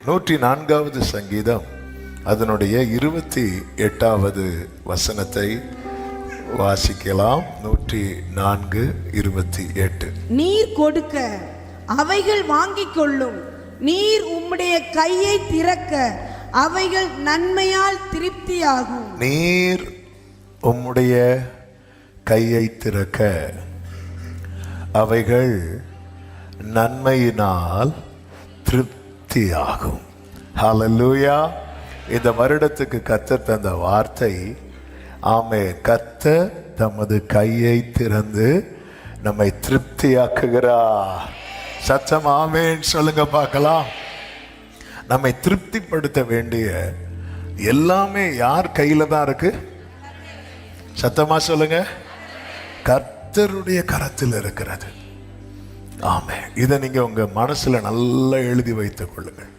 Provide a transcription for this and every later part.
104வது சங்கீதம் அதனுடைய 28வது வசனத்தை வாசிக்கலாம். 104:28. நீர் கொடுக்க அவைகள் வாங்கிக் கொள்ளும், நீர் உம்முடைய கையை திறக்க அவைகள் நன்மையால் திருப்தியாகும். நீர் உம்முடைய கையை திறக்க அவைகள் நன்மையினால் திருப்தியாகும். ஹல்லேலூயா. இந்த வருடத்துக்கு கர்த்தர் தந்த வார்த்தை, ஆமென். கர்த்தர் தமது கையை திறந்து நம்மை திருப்தியாக்குகிறார். சத்தம் ஆமென் சொல்லுங்க பார்க்கலாம். நம்மை திருப்திப்படுத்த வேண்டிய எல்லாமே யார் கையில தான் இருக்கு? சத்தமா சொல்லுங்க. கர்த்தருடைய கரத்தில் இருக்கிறது. ஆமென். இதை நீங்க உங்க மனசுல நல்லா எழுதி வைத்துக் கொள்ளுங்கள்.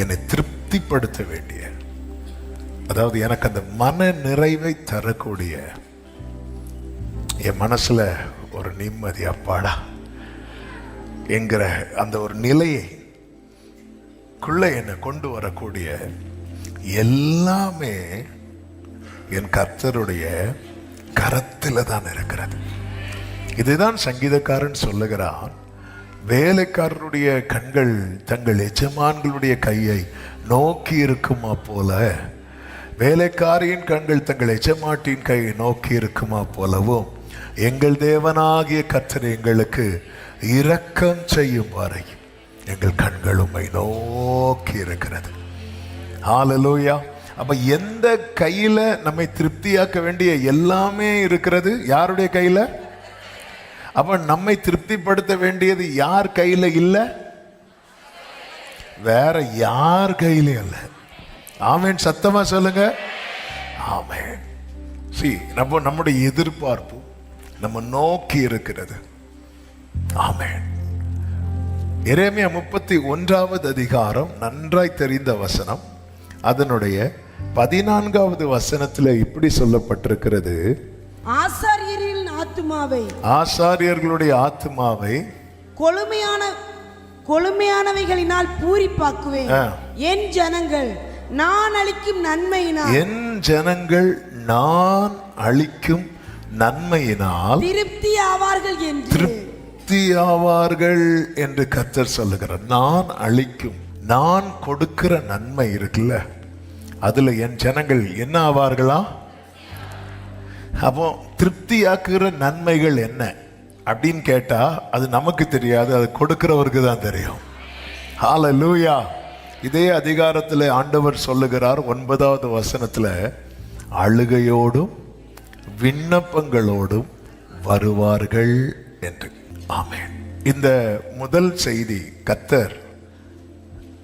என்னை திருப்திப்படுத்த வேண்டிய, அதாவது எனக்கு அந்த மன நிறைவை தரக்கூடிய, என் மனசுல ஒரு நிம்மதி, அப்பாடா என்கிற அந்த ஒரு நிலையை குள்ள என்னை கொண்டு வரக்கூடிய எல்லாமே என் கர்த்தருடைய கரத்தில் தான் இருக்கிறது. இதுதான் சங்கீதக்காரன் சொல்லுகிறான், வேலைக்காரருடைய கண்கள் தங்கள் எஜமான்களுடைய கையை நோக்கி இருக்குமா போல, வேலைக்காரியின் கண்கள் தங்கள் எஜமாட்டின் கையை நோக்கி இருக்குமா போலவும் எங்கள் தேவனாகிய கர்த்தர் எங்களுக்கு இரக்கம் செய்யும் வரை எங்கள் கண்கள் உம்மை நோக்கி இருக்கிறது. ஹல்லேலூயா. அப்ப எந்த கையில நம்மை திருப்தியாக்க வேண்டிய எல்லாமே இருக்கிறது? யாருடைய கையில? அப்ப நம்மை திருப்திப்படுத்த வேண்டியது யார் கையில இல்ல? வேற யார் கையிலும் இல்ல. ஆமென். சத்தமா சொல்லுங்க. ஆமென். நம்முடைய எதிர்பார்ப்பு நம்ம நோக்கி இருக்கிறது. ஆமென். எரேமியா 31வது அதிகாரம் நன்றாய் தெரிந்த வசனம். அதனுடைய 14வது வசனத்துல இப்படி சொல்லப்பட்டிருக்கிறது, ஆசாரியர்களுடைய ஆத்துமாவை கொழுமையானவைகளினால் பூரிப்பாக்குவேன். என் ஜனங்கள் நான் அளிக்கும் நன்மையினால், என் ஜனங்கள் நான் அளிக்கும் நன்மையினால் திருப்தி ஆவார்கள் என்று கர்த்தர் சொல்லுகிறார். நான் அளிக்கும், நான் கொடுக்கிற நன்மை இருக்குல்ல, அதுல என் ஜனங்கள் என்ன ஆவார்களா? அப்போ திருப்தியாக்குற நன்மைகள் என்ன அப்படின்னு கேட்டா அது நமக்கு தெரியாது, அது கொடுக்கிறவருக்கு தான் தெரியும். ஹல்லேலூயா. இதே அதிகாரத்தில் ஆண்டவர் சொல்லுகிறார் 9வது வசனத்துல, அழுகையோடும் விண்ணப்பங்களோடும் வருவார்கள் என்று. ஆமென். இந்த முதல் செய்தி கர்த்தர்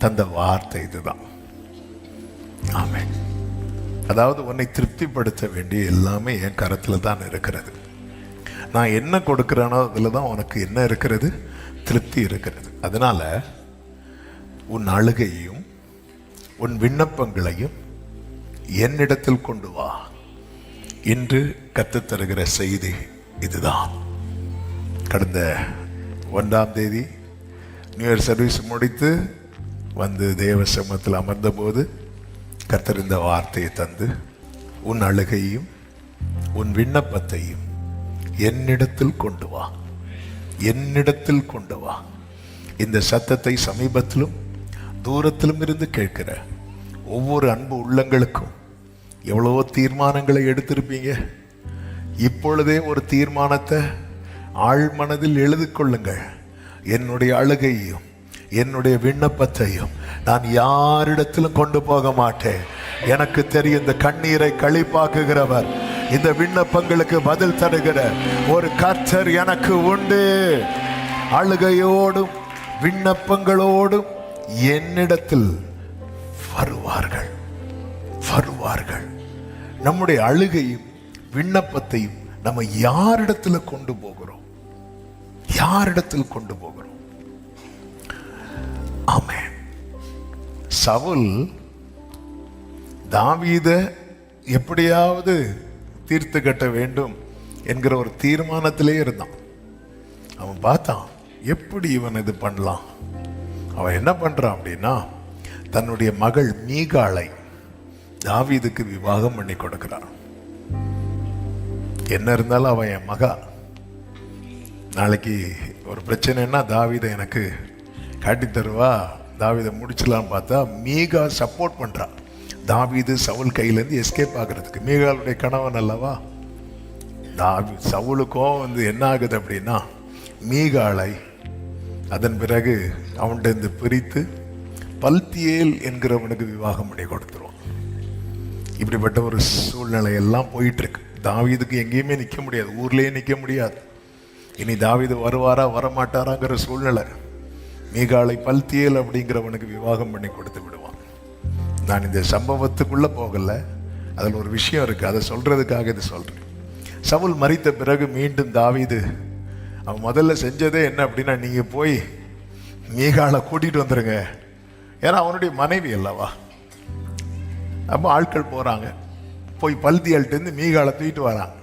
தந்த வார்த்தை இதுதான். ஆமென். அதாவது உன்னை திருப்திப்படுத்த வேண்டிய எல்லாமே என் கரத்துல தான் இருக்கிறது. நான் என்ன கொடுக்கிறேனோ அதுல தான் உனக்கு என்ன இருக்கிறது? திருப்தி இருக்கிறது. அதனால உன் அழுகையும் உன் விண்ணப்பங்களையும் என்னிடத்தில் கொண்டு வா. இன்று கற்றுத் தருகிற செய்தி இதுதான். கடந்த 1ஆம் தேதி நியூ இயர் சர்வீஸ் முடித்து வந்து தேவ சமூகத்தில் அமர்ந்த போது கர்த்தர் இந்த வார்த்தையை தந்து, உன் அழுகையும் உன் விண்ணப்பத்தையும் என்னிடத்தில் கொண்டு வா, என்னிடத்தில் கொண்டு வா. இந்த சத்தத்தை சமீபத்திலும் தூரத்திலும் இருந்து கேட்கிற ஒவ்வொரு அன்பு உள்ளங்களுக்கும் எவ்வளவோ தீர்மானங்களை எடுத்திருப்பீங்க. இப்பொழுதே ஒரு தீர்மானத்தை ஆழ்மனதில் எழுதி கொள்ளுங்கள். என்னுடைய அழுகையும் என்னுடைய விண்ணப்பத்தையும் நான் யாரிடத்திலும் கொண்டு போக மாட்டேன். எனக்கு தெரியும், இந்த கண்ணீரை களிப்பாக்குகிறவர், இந்த விண்ணப்பங்களுக்கு பதில் தருகிற ஒரு கர்த்தர் எனக்கு உண்டு. அழுகையோடும் விண்ணப்பங்களோடும் என்னிடத்தில் வருவார்கள். நம்முடைய அழுகையும் விண்ணப்பத்தையும் நம்ம யாரிடத்துல கொண்டு போகிறோம்? யாரிடத்தில் கொண்டு போகிறோம்? ஆமென். சவுல் தாவீத எப்படியாவது தீர்த்து கட்ட வேண்டும் என்கிற ஒரு தீர்மானத்திலே இருந்தான். அவன் பார்த்தான் எப்படி இவன் இது பண்ணலாம். அவன் என்ன பண்றான் அப்படின்னா, தன்னுடைய மகள் மீகாளை தாவீதுக்கு விவாகம் பண்ணி கொடுக்கிறான். என்ன இருந்தாலும் அவன் என் மகா, நாளைக்கு ஒரு பிரச்சனைன்னா தாவீதை எனக்கு காட்டி தருவா, தாவீதை முடிச்சலான்னு பார்த்தா மீகா சப்போர்ட் பண்றான் தாவீது சவுல் கையிலேருந்து எஸ்கேப் ஆகிறதுக்கு. மீகாளுடைய கணவன் அல்லவா சவுலுக்கும் என்ன ஆகுது அப்படின்னா, மீகாளை அதன் பிறகு அவன்கிட்ட பிரித்து பல்தியேல் என்கிறவனுக்கு விவாகம் பண்ணி கொடுத்துருவான். இப்படிப்பட்ட ஒரு சூழ்நிலை எல்லாம் போயிட்டு இருக்கு. தாவீதுக்கு எங்கேயுமே நிற்க முடியாது, ஊர்லேயே நிற்க முடியாது. இனி தாவீது வருவாரா வரமாட்டாராங்கிற சூழ்நிலை. மீகாளை பல்தியேல் அப்படிங்கிறவனுக்கு விவாகம் பண்ணி கொடுத்து விடுவான். நான் இந்த சம்பவத்துக்குள்ள போகல, அதில் ஒரு விஷயம் இருக்கு, அதை சொல்றதுக்காக இது சொல்றேன். சவுல் மரித்த பிறகு மீண்டும் தாவீது அவன் முதல்ல செஞ்சதே என்ன அப்படின்னா, நீங்க போய் மீகாளை கூட்டிட்டு வந்துருங்க, ஏன்னா அவனுடைய மனைவி அல்லவா. அப்போ ஆட்கள் போறாங்க, போய் பல்தியல்ட்டு மீகாளை தூக்கிட்டு வராங்க.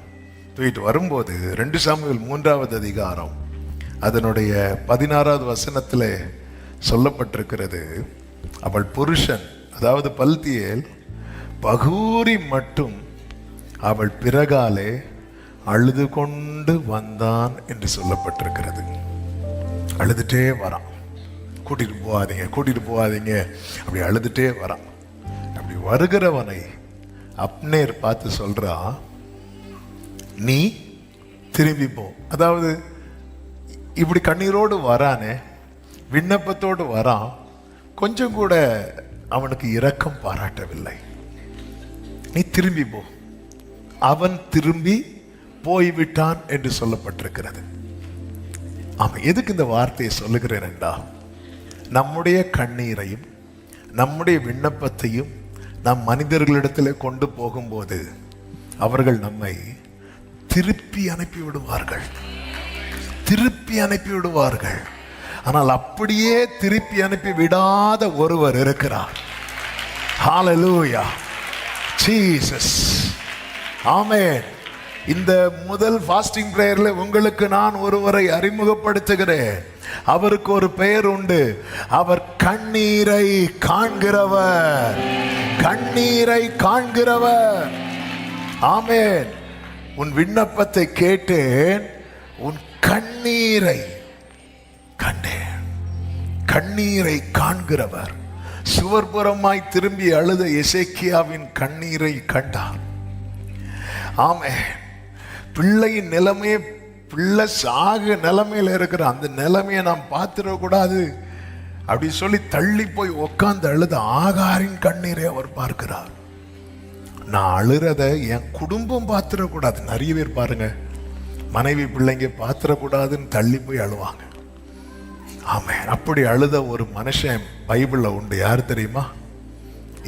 தூக்கிட்டு வரும்போது 2 சாமுவேல் 3வது அதிகாரம் அதனுடைய 16வது வசனத்தில் சொல்லப்பட்டிருக்கிறது, அவள் புருஷன் அதாவது பல்தியேல் பகூரி மட்டும் அவள் பிறகாலே அழுது கொண்டு வந்தான் என்று சொல்லப்பட்டிருக்கிறது. அழுதுட்டே வரான், கூட்டிட்டு போகாதீங்க அப்படி அழுதுட்டே வரான். அப்படி வருகிறவனை அப்னேர் பார்த்து சொல்றான், நீ திரும்பி போ. அதாவது இப்படி கண்ணீரோடு வரானே, விண்ணப்பத்தோடு வரான், கொஞ்சம் கூட அவனுக்கு இரக்கம் பாராட்டவில்லை. நீ திரும்பி போ. அவன் திரும்பி போய்விட்டான் என்று சொல்லப்பட்டிருக்கிறது. ஆமா, எதுக்கு இந்த வார்த்தையை சொல்லுகிறேன் என்றால், நம்முடைய கண்ணீரையும் நம்முடைய விண்ணப்பத்தையும் நாம் மனிதர்களிடத்தில் கொண்டு போகும்போது அவர்கள் நம்மை திருப்பி அனுப்பி விடுவார்கள். ஆனால் அப்படியே திருப்பி அனுப்பி விடாத ஒருவர் இருக்கிறார். ஹல்லேலூயா, ஜீசஸ். ஆமென். இந்த முதல் ஃபாஸ்டிங் பிரேயர்ல உங்களுக்கு நான் ஒருவரை அறிமுகப்படுத்துகிறேன். அவருக்கு ஒரு பெயர் உண்டு, அவர் கண்ணீரை காண்கிறவர். ஆமென். உன் விண்ணப்பத்தை கேட்டேன், உன் கண்ணீரை கண்டேன். கண்ணீரை காண்கிறவர். சுவர்புறமாய் திரும்பி அழுத எசேக்கியாவின் கண்ணீரை கண்டார். ஆமென். பிள்ளையின் நிலைமையை, பிள்ளை சாக நிலைமையில இருக்கிற அந்த நிலைமையை நாம் பார்த்திடக்கூடாது அப்படி சொல்லி தள்ளி போய் உக்காந்து அழுத ஆகாரின் கண்ணீரை அவர் பார்க்கிறார். நான் அழுறத என் குடும்பம் பார்த்திடக்கூடாது. நிறைய பேர் பாருங்க, மனைவி பிள்ளைங்க பார்த்திடக்கூடாதுன்னு தள்ளி போய் அழுவாங்க. ஆமென். அப்படி அழுத ஒரு மனுஷன் பைபிள்ல உண்டு. யார் தெரியுமா?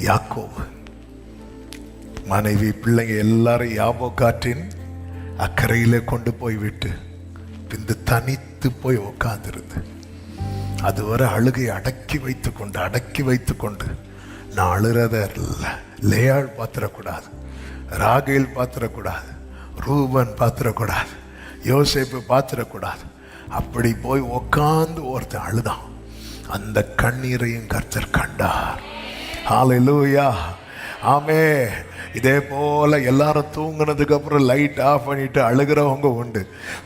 யாக்கோபு. மனைவி பிள்ளைங்க எல்லாரும் யாபோக்காற்றின் அக்கறையிலே கொண்டு போய் விட்டு பிந்து தனித்து போய் உட்கார்ந்திருந்து அதுவரை அழுகை அடக்கி வைத்து கொண்டு நான் அழுறத லேயாள் பாத்திரக்கூடாது, ராகேல் பாத்திரக்கூடாது, ரூபன் பாத்திரக்கூடாது, யோசேப்பு பாத்திரக்கூடாது, அப்படி போய் உட்கார்ந்து ஒருத்தன் அழுதான். அந்த கண்ணீரையும் கர்த்தர் கண்டார். ஹல்லேலூயா, ஆமென். இதே போல எல்லாரும் தூங்குனதுக்கு அப்புறம் லைட் ஆஃப் பண்ணிட்டு அழுகிறவங்க உண்டு,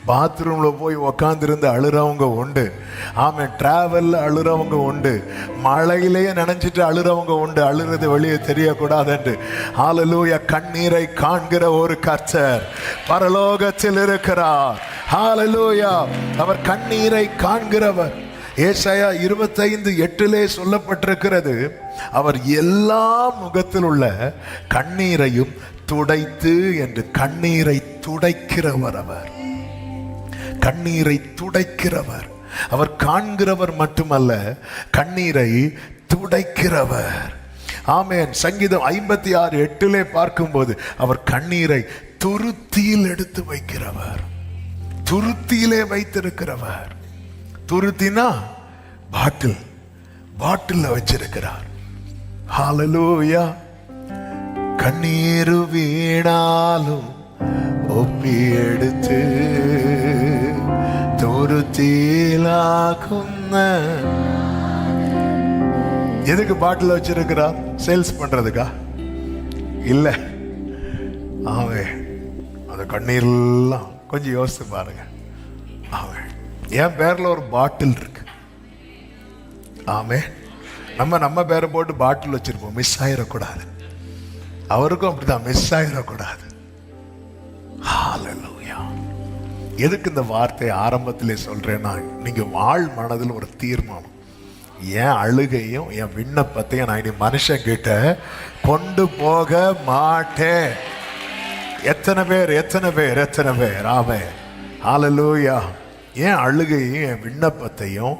பாத்ரூம்ல போய் உக்காந்துருந்து அழுறவங்க உண்டு, ஆமென். டிராவல்ல அழுறவங்க உண்டு, மழையிலேயே நினைச்சிட்டு அழுறவங்க உண்டு, அழுறது வெளியே தெரியக்கூடாது. ஹல்லேலூயா. கண்ணீரை காண்கிற ஒரு கர்த்தர் பரலோகத்தில் இருக்கிறார். ஹல்லேலூயா. அவர் கண்ணீரை காண்கிறவர். ஏசாயா 25:8 சொல்லப்பட்டிருக்கிறது, அவர் எல்லா முகத்தில் உள்ள கண்ணீரையும் துடைத்து என்று. கண்ணீரை துடைக்கிறவர் அவர். கண்ணீரை துடைக்கிறவர் அவர். காண்கிறவர் மட்டுமல்ல, கண்ணீரை துடைக்கிறவர். ஆமென். சங்கீதம் 56:8 பார்க்கும்போது அவர் கண்ணீரை துருத்தியில் எடுத்து வைக்கிறவர். துருத்தியிலே வைத்திருக்கிறவர். துருத்தினா பாட்டில் வச்சிருக்கிறார். ஹல்லேலூயா. கண்ணீரு வீணாலும் ஒப்பி எடுத்து துருத்திலாக்குന്ന எதுக்கு பாட்டில் வச்சிருக்கிறார்? சேல்ஸ் பண்றதுக்கா? இல்ல. அவன் அந்த கண்ணீர்லாம் கொஞ்சம் யோசித்து பாருங்க. அவன் என் பேர்ல ஒரு பாட்டில் இருக்கு. ஆமே, நம்ம பேரை போட்டு பாட்டில் வச்சிருப்போம், மிஸ் ஆயிடக்கூடாது. அவருக்கும் அப்படிதான், மிஸ் ஆயிடக்கூடாது. ஹல்லேலூயா. எதுக்கு இந்த வார்த்தையை ஆரம்பத்திலே சொல்றேன்னா, நீங்க வாழ் மனதில் ஒரு தீர்மானம், என் அழுகையும் என் விண்ணப்பத்தையும் நான் இனி மனுஷன் கிட்ட கொண்டு போக மாட்டேன். எத்தனை பேர் ஆமே, ஹல்லேலூயா. என் அழுகையும் என் விண்ணப்பத்தையும்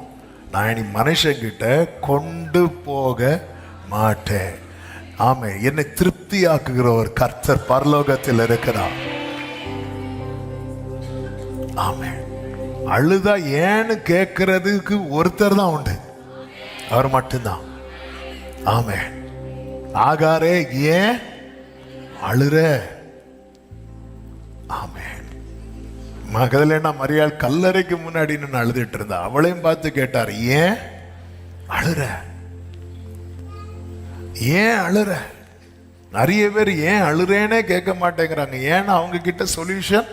நான் இனி மனுஷங்கிட்ட கொண்டு போக மாட்டேன். ஆமே, என்னை திருப்தியாக்குகிற ஒரு கர்த்தர் பரலோகத்தில் இருக்கிறார். ஆமே, அழுதா ஏன்னு கேட்கறதுக்கு ஒருத்தர் தான் உண்டு, அவர் மட்டும்தான். ஆமே, ஆகாரே ஏன் அழுற? ஆமே, மகதலேனா மரியாள் கல்லறைக்கு முன்னாடி நின்று அழுதுட்டு இருந்தா. அவளையும் பார்த்து கேட்டார், ஏன் அழுற? ஏன் அழுற? நிறைய பேர் ஏன் அழுறேனே கேட்க மாட்டேங்கிறாங்க. ஏன்னா அவங்க கிட்ட சொல்யூஷன்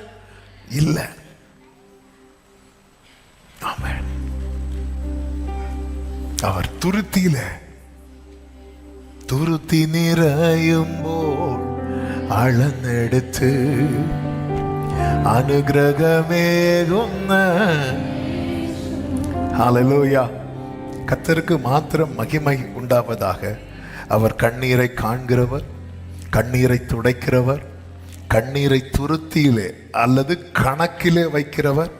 இல்லை. ஆமென். அவர் துருத்தி நிறையும் போல் அளந்தெடுத்து அனுகிரகமே ஹல்லேலூயா. கர்த்தருக்கு மாத்திரம் மகிமை உண்டாவதாக. அவர் கண்ணீரை காண்கிறவர், கண்ணீரை துடைக்கிறவர், கண்ணீரை துருத்தியிலே அல்லது கணக்கிலே வைக்கிறவர்,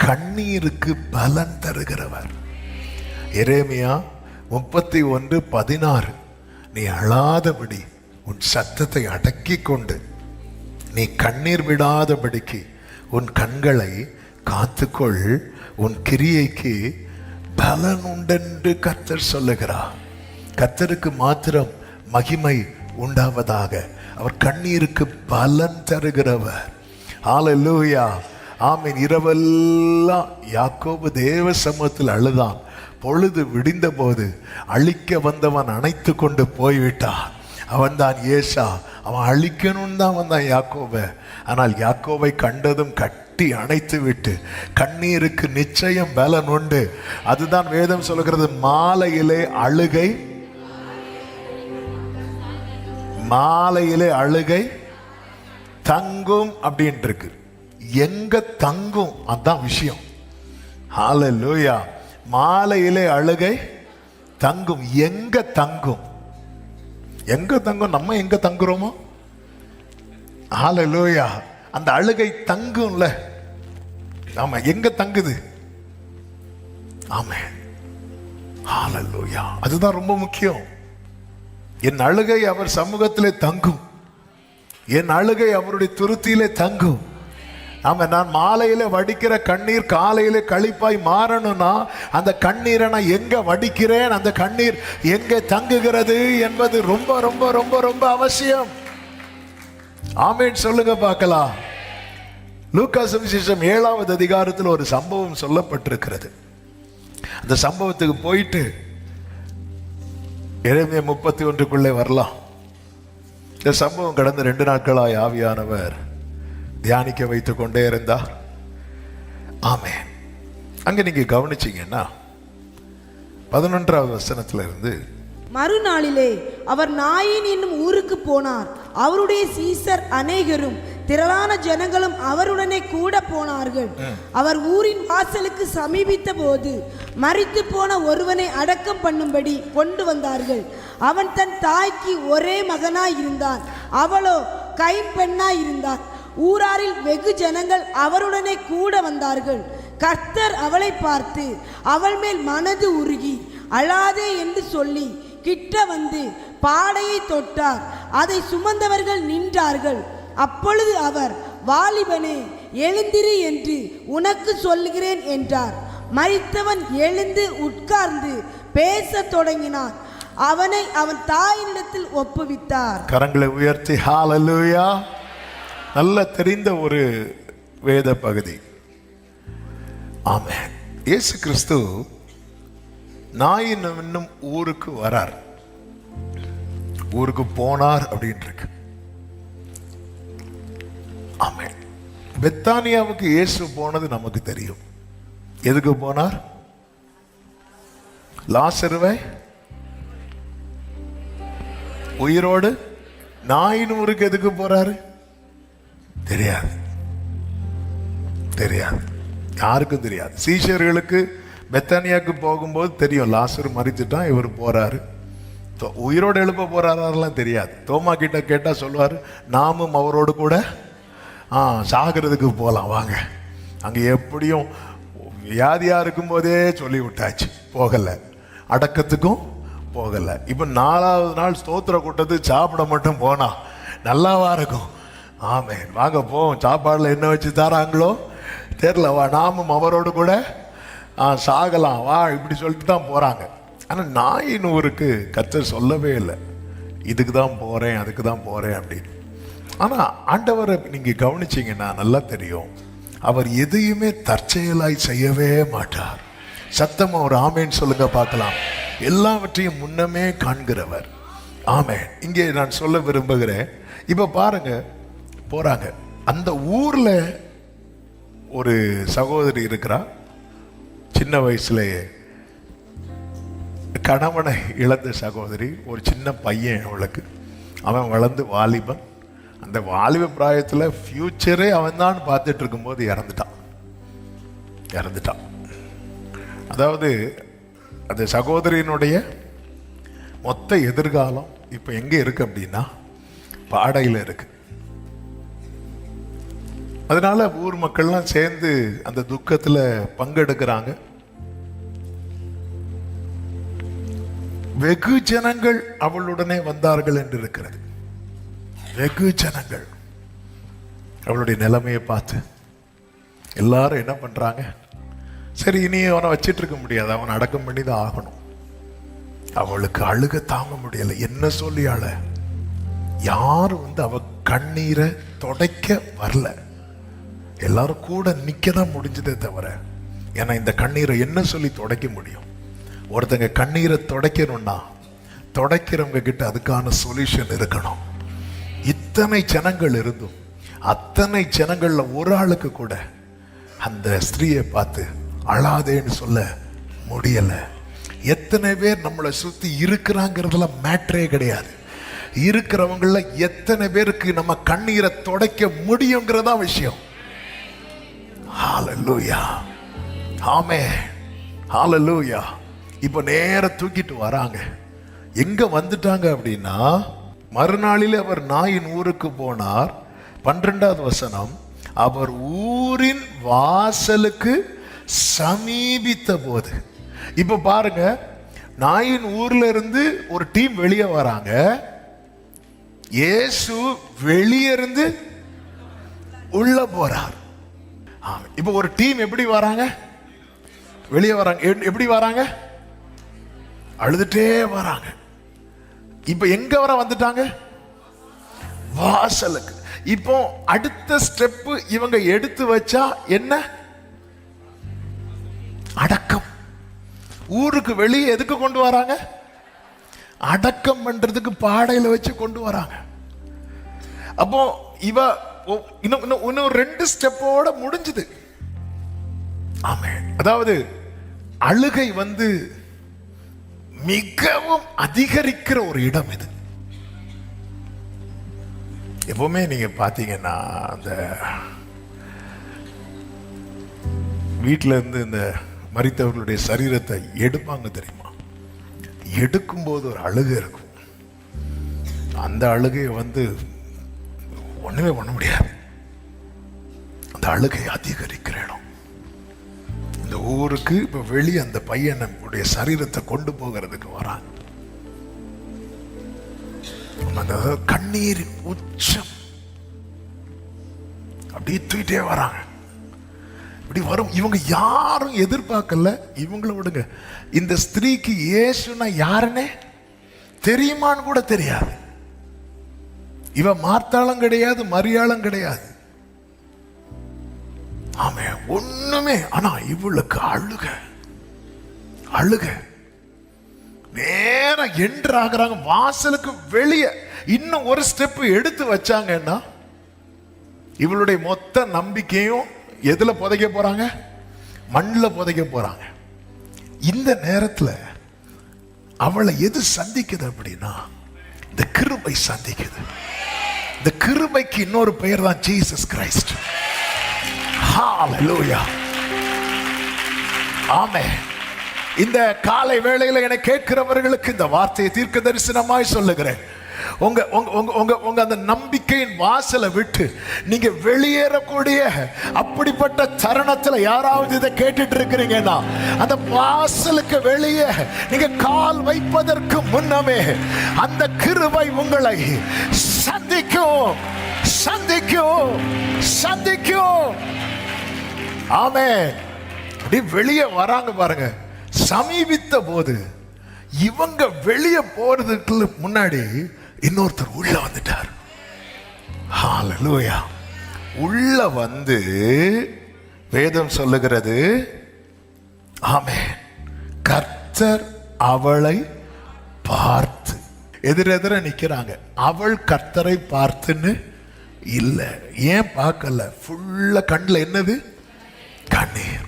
கண்ணீருக்கு பலன் தருகிறவர். எரேமியா 31:16, நீ அழாதபடி உன் சத்தத்தை அடக்கி கொண்டு நீ கண்ணீர் விடாதபடிக்கு உன் கண்களை காத்துக்கொள், உன் கிரியைக்கு பலன் உண்டென்று கர்த்தர் சொல்லுகிறார். கர்த்தருக்கு மாத்திரம் மகிமை உண்டாவதாக. அவர் கண்ணீருக்கு பலன் தருகிறவர். ஹல்லேலூயா. ஆமென். இரவெல்லாம் யாக்கோபு தேவ சமூகத்தில் அழுதான். பொழுது விடிந்த போது அழிக்க வந்தவன் அணைத்து கொண்டு போய்விட்டான். அவன் தான் ஏசா. அவன் அழிக்கணும்னு தான் வந்தான் யாக்கோபை. ஆனால் யாக்கோபை கண்டதும் கட்டி அணைத்து விட்டு, கண்ணீருக்கு நிச்சயம் பலன் உண்டு. அதுதான் வேதம் சொல்லுகிறது, மாலையிலே அழுகை தங்கும் அப்படின்ட்டு இருக்கு. எங்க தங்கும்? அதான் விஷயம். ஹல்லேலூயா. மாலையிலே அழுகை தங்கும். எங்க தங்கும்? நம்ம எங்க தங்குறோமோ? ஹல்லேலூயா. அந்த அழுகை தங்கும்ல. ஆமா, எங்க தங்குது? ஆமென். ஹல்லேலூயா. அதுதான் ரொம்ப முக்கியம். என் அழுகை அவர் சமூகத்திலே தங்கும். என் அழுகை அவருடைய துருத்தியிலே தங்கும். ஆமா, நான் மாலையில வடிக்கிற கண்ணீர் காலையில களிப்பாய் மாறணும்னா அந்த கண்ணீரை நான் எங்க வடிக்கிறேன், அந்த கண்ணீர் எங்க தங்குகிறது என்பது ரொம்ப ரொம்ப ரொம்ப ரொம்ப அவசியம். ஆமென் சொல்லுங்க பார்க்கலாம். லூக்கா சுவிசேஷம் 7வது அதிகாரத்தில் ஒரு சம்பவம் சொல்லப்பட்டிருக்கிறது. அந்த சம்பவத்துக்கு போயிட்டு எரேமியா 31க்குள்ளே வரலாம். இந்த சம்பவம் கடந்த 2 நாட்களாய் ஆவியானவர் தியானிக்க வைத்து கொண்டே இருந்தார். ஆமென். அங்க நீங்க கவனிச்சீங்கன்னா 11வது வசனத்துல இருந்து, மறுநாளிலே அவர் நாயின் என்னும் ஊருக்கு போனார். அவருடைய சீசர் அநேகரும் திரளான ஜனங்களும் அவருடனே கூட போனார்கள். அவர் ஊரின் வாசலுக்கு சமீபித்த போது மரித்து போன ஒருவனை அடக்கம் பண்ணும்படி கொண்டு வந்தார்கள். அவன் தன் தாய்க்கு ஒரே மகனாய் இருந்தான், அவளோ கைம்பெண்ணாய் இருந்தார். ஊராரில் வெகு ஜனங்கள் அவருடனே கூட வந்தார்கள். கர்த்தர் அவளை பார்த்து அவள் மேல் மனது உருகி அழாதே என்று சொல்லி கிட்ட வந்து பாடையை தொட்டார். அதை சுமந்தவர்கள் நின்றார்கள். அப்பொழுது அவர், வாலிபனே எழுந்திரு என்று உனக்கு சொல்லுகிறேன் என்றார். மரித்தவன் எழுந்து உட்கார்ந்து பேசத் தொடங்கினான். அவனை அவன் தாயினிடத்தில் ஒப்புவித்தார். கரங்களை உயர்த்தி ஹல்லேலூயா. நல்ல தெரிந்த ஒரு வேத பகுதி. ஆமென். இயேசு கிறிஸ்து நாயின் இன்னும் ஊருக்கு வரார், ஊருக்கு போனார் அப்படின்னு இருக்கு. ஆமென். பெத்தானியாவுக்கு இயேசு போனது நமக்கு தெரியும். எதுக்கு போனார்? லாசருவை உயிரோடு, நாயின் ஊருக்கு எதுக்கு போறாரு? தெரியாது, தெரியாது, யாருக்கும் தெரியாது. சீஷர்களுக்கு பெத்தானியாவுக்கு போகும்போது தெரியும், லாசரு மரித்துட்டான், இவர் போறாரு. உயிரோடு எழுப்ப போறாரெல்லாம் தெரியாது. தோமா கிட்ட கேட்டா சொல்லுவாரு, நாமும் அவரோடு கூட சாகிறதுக்கு போகலாம் வாங்க. அங்க எப்படியும் வியாதியா இருக்கும் போதே சொல்லி விட்டாச்சு, போகல, அடக்கத்துக்கும் போகல. இப்ப 4வது நாள் ஸ்தோத்திர கூட்டத்துக்கு சாப்பிட மட்டும் போனா நல்லாவா இருக்கும்? ஆமென், வாங்க போவோம், சாப்பாடுல என்ன வச்சு தராங்களோ தெரியல, வா நாமும் அவரோடு கூட சாகலாம் வா, இப்படி சொல்லிட்டு தான் போறாங்க. ஆனா நாயின் ஊருக்கு கர்த்தர் சொல்லவே இல்லை, இதுக்கு தான் போறேன் அதுக்கு தான் போறேன் அப்படின்னு. ஆனா ஆண்டவரை நீங்க கவனிச்சீங்கன்னா நல்லா தெரியும், அவர் எதையுமே தற்செயலாய் செய்யவே மாட்டார். சத்தமா ஒரு ஆமேன் சொல்லுங்க பார்க்கலாம். எல்லாவற்றையும் முன்னமே காண்கிறவர். ஆமென். இங்கே நான் சொல்ல விரும்புகிறேன், இப்ப பாருங்க, போறாங்க. அந்த ஊர்ல ஒரு சகோதரி இருக்கிறா, சின்ன வயசுலயே கணவனை இழந்த சகோதரி. ஒரு சின்ன பையன் அவளுக்கு, அவன் வளர்ந்து வாலிபன். அந்த வாலிப பிராயத்தில் ஃபியூச்சரே அவன் தான் பார்த்துட்டு இருக்கும்போது இறந்துட்டான். அதாவது அந்த சகோதரியினுடைய மொத்த எதிர்காலம் இப்போ எங்கே இருக்கு அப்படின்னா பாடையில் இருக்கு. அதனால ஊர் மக்கள்லாம் சேர்ந்து அந்த துக்கத்தில் பங்கெடுக்கிறாங்க. வெகு ஜனங்கள் அவளுடனே வந்தார்கள் என்று இருக்கிறது. வெகு ஜனங்கள் அவளுடைய நிலைமையை பார்த்து எல்லாரும் என்ன பண்றாங்க, சரி இனி அவனை வச்சிட்டு இருக்க முடியாது, அவன் அடக்கம் பண்ணி தான் ஆகணும். அவளுக்கு அழுக தாங்க முடியல. என்ன சொல்லி அழ? யாரும் அவ கண்ணீரை துடைக்க வரல. எல்லாரும் கூட நிக்க தான் முடிஞ்சதே தவிர, ஏன்னா இந்த கண்ணீரை என்ன சொல்லி துடைக்க முடியும்? ஒருத்தங்க கண்ணீரை துடைக்கணும்னா துடைக்கிறவங்க கிட்ட அதுக்கான சொல்யூஷன் இருக்கணும். இத்தனை ஜனங்கள் இருந்தும் அத்தனை ஜனங்கள்ல ஒரு ஆளுக்கு கூட அந்த ஸ்திரீயை பார்த்து அழாதேன்னு சொல்ல முடியல. எத்தனை பேர் நம்மளை சுத்தி இருக்கிறாங்கிறதுல மேட்டரே கிடையாது. இருக்கிறவங்கள எத்தனை பேருக்கு நம்ம கண்ணீரை துடைக்க முடியுங்கிறதா விஷயம். ஹல்லேலூயா, ஆமென், ஹல்லேலூயா. இப்ப நேர தூக்கிட்டு வராங்க. எங்க வந்துட்டாங்க அப்படின்னா, மறுநாளில் அவர் நாயின் ஊருக்கு போனார். 12வது வசனம், அவர் ஊரின் வாசலுக்கு சமீபித்த போது. இப்ப பாருங்க, நாயின் ஊர்ல இருந்து ஒரு டீம் வெளியே வராங்க. இயேசு வெளியே இருந்து உள்ள போறார். இப்ப ஒரு டீம் எப்படி வராங்க? வெளியே வராங்க. எப்படி வராங்க? அழுதுட்டே வராங்க. இப்ப எங்க வர வந்துட்டாங்க? வாசலுக்கு. இப்போ அடுத்த ஸ்டெப் இவங்க எடுத்து வச்சா என்ன? அடக்கம். ஊருக்கு வெளியே எதுக்கு கொண்டு வராங்க? அடக்கம் பண்றதுக்கு பாடையில வச்சு கொண்டு வராங்க. அப்போ இவ இன்னும் 2 ஸ்டெப்போட முடிஞ்சது. ஆமென். அதாவது அழுகை மிகவும் அதிகரிக்கிற ஒரு இடம் இது. எப்பவுமே நீங்க பாத்தீங்கன்னா, அந்த வீட்டில இருந்து இந்த மரித்தவர்களுடைய சரீரத்தை எடுப்பாங்க தெரியுமா? எடுக்கும்போது ஒரு அழுகை இருக்கும். அந்த அழுகையை ஒண்ணுமே பண்ண முடியாது. அந்த அழுகை அதிகரிக்கிற இடம். இந்த ஊருக்கு இப்ப வெளியே அந்த பையனுடைய சரீரத்தை கொண்டு போகிறதுக்கு வராங்க. அந்த கண்ணீரின் உச்சம் அப்படியே தூக்கிட்டே வராங்க. இப்படி வரும். இவங்க யாரும் எதிர்பார்க்கல. இவங்கள விடுங்க, இந்த ஸ்திரீக்கு இயேசுனா யாருன்னே தெரியுமான்னு கூட தெரியாது. இவ மார்த்தாளும் கிடையாது, மரியாளும் கிடையாது. ஆமே, ஒண்ணுமே. ஆனா இவளுக்கு அழுக. நேரம் என்ட்ரு ஆகுறாங்க. வாசலுக்கு வெளியே இன்னும் ஒரு ஸ்டெப் எடுத்து வச்சாங்கன்னா இவளுடைய மொத்த நம்பிக்கையும் எதுல புதைக்க போறாங்க? மண்ணில் புதைக்க போறாங்க. இந்த நேரத்தில் அவளை எது சந்திக்குது அப்படின்னா, இந்த கிருபை சந்திக்குது. இந்த கிருபைக்கு இன்னொரு பெயர் தான் ஜீசஸ் கிரைஸ்ட். ஹல்லேலூயா, ஆமென். இந்த காலை வேளையில என கேட்கிறவர்களுக்கு இந்த வார்த்தையை தீர்க்க தரிசனமாய் சொல்லுகிறேன். உங்க உங்க உங்க உங்க அந்த நம்பிக்கையின் வாசலை விட்டு நீங்க வெளியேறக்கூடிய அப்படிப்பட்ட தருணத்துல யாராவது இதை கேட்டுட்டு இருக்கிறீங்கன்னா, அந்த வாசலுக்கு வெளியே நீங்க கால் வைப்பதற்கு முன்னமே அந்த கிருபை உங்களை சந்திக்கும், சந்திக்கும், சந்திக்கும். ஆமென். அப்படி வெளியே வராங்க பாருங்க. சமீபித்த போது இவங்க வெளியே போறதுக்கு முன்னாடி இன்னொருத்தர் உள்ள வந்துட்டார். ஹல்லேலூயா. உள்ள வந்து வேதம் சொல்லுகிறது, ஆமென், கர்த்தர் அவளை பார்த்து. எதிரெதிர நிக்கிறாங்க. அவள் கர்த்தரை பார்த்துன்னு இல்ல. ஏன் பார்க்கல? ஃபுல்லா கண்ணில் என்னது? கண்ணீர்.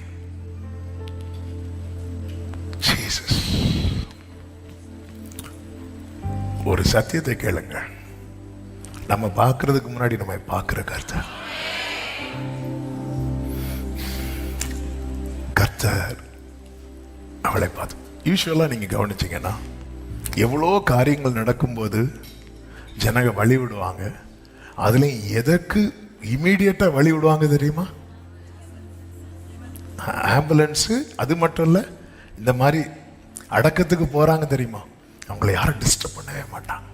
ஜீசஸ். ஒரு சத்தியத்தை கேளுங்க. நம்ம பார்க்கறதுக்கு முன்னாடி நம்ம பார்க்கிற கர்த்தர், கர்த்தர் அவளை பார்த்து. யூஸ்வலா நீங்க கவனிச்சீங்கன்னா எவ்வளோ காரியங்கள் நடக்கும்போது ஜனங்க வழி விடுவாங்க. அதுலயும் எதற்கு இமீடியட்டா வழி விடுவாங்க தெரியுமா? ஆம்புலன்ஸு. அது மட்டும் இல்லை, இந்த மாதிரி அடக்கத்துக்கு போறாங்க தெரியுமா, அவங்களை யாரும் டிஸ்டர்ப் பண்ணவே மாட்டாங்க.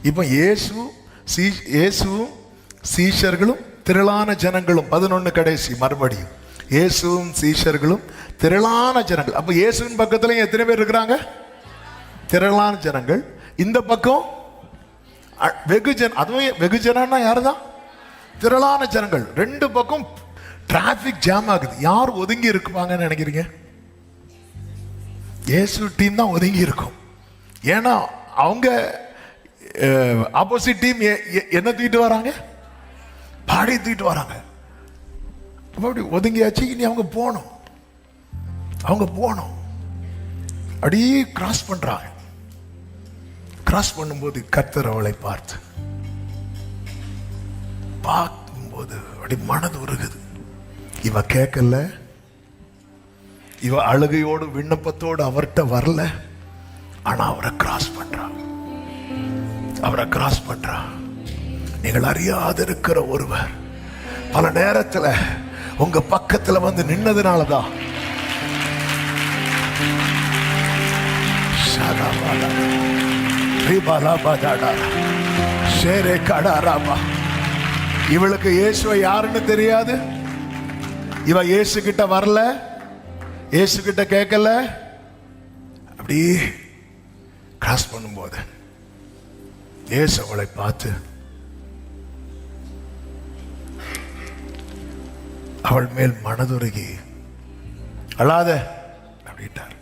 இப்போ இயேசுவும் சீஷர்களும் திரளான ஜனங்களும், 11 கடைசி மறுபடியும் இயேசுவும் சீஷர்களும் திரளான ஜனங்கள். அப்போ இயேசுவின் பக்கத்துல எத்தனை பேர் இருக்கிறாங்க? திரளான ஜனங்கள். இந்த பக்கம் வெகுஜன். அதுவும் வெகுஜனா யாருதான்? திரளான ஜனங்கள். ரெண்டு பக்கம் டிராபிக் ஜாம் ஆகுது. யார் ஒதுங்கி இருக்குவாங்கன்னு நினைக்கிறீங்க? இயேசு டீம் தான் ஒதுங்கி இருக்கும். ஏன்னா அவங்க ஆப்போசிட் டீம் என்ன தூக்கிட்டு வராங்க? பாடி தூக்கிட்டு வராங்க. அப்படி ஒதுங்கியாச்சு. இனி அவங்க போகணும், அவங்க போகணும். அப்படியே கிராஸ் பண்றாங்க. கிராஸ் பண்ணும்போது கர்த்தர் அவளை பார்க்கும்போது அப்படி மனது உருகுது. இவ கேட்கல, இவ அழுகையோடு விண்ணப்பத்தோடு அவர்கிட்ட வரல. ஆனா அவரை கிராஸ் பண்றா, அவரை கிராஸ் பண்றா. நீங்கள் அறியாத இருக்கிற ஒருவர் பல நேரத்துல உங்க பக்கத்துல வந்து நின்னதுனாலதான் இவளுக்கு இயேசுவை யாருன்னு தெரியாது. இவ இயேசு கிட்ட வரல, இயேசு கிட்ட கேட்கல. அப்படி கிராஸ் பண்ணும்போது இயேசு அவளை பார்த்து அவள் மேல் மனதுருகி, அழாத அப்படின்ட்டார்.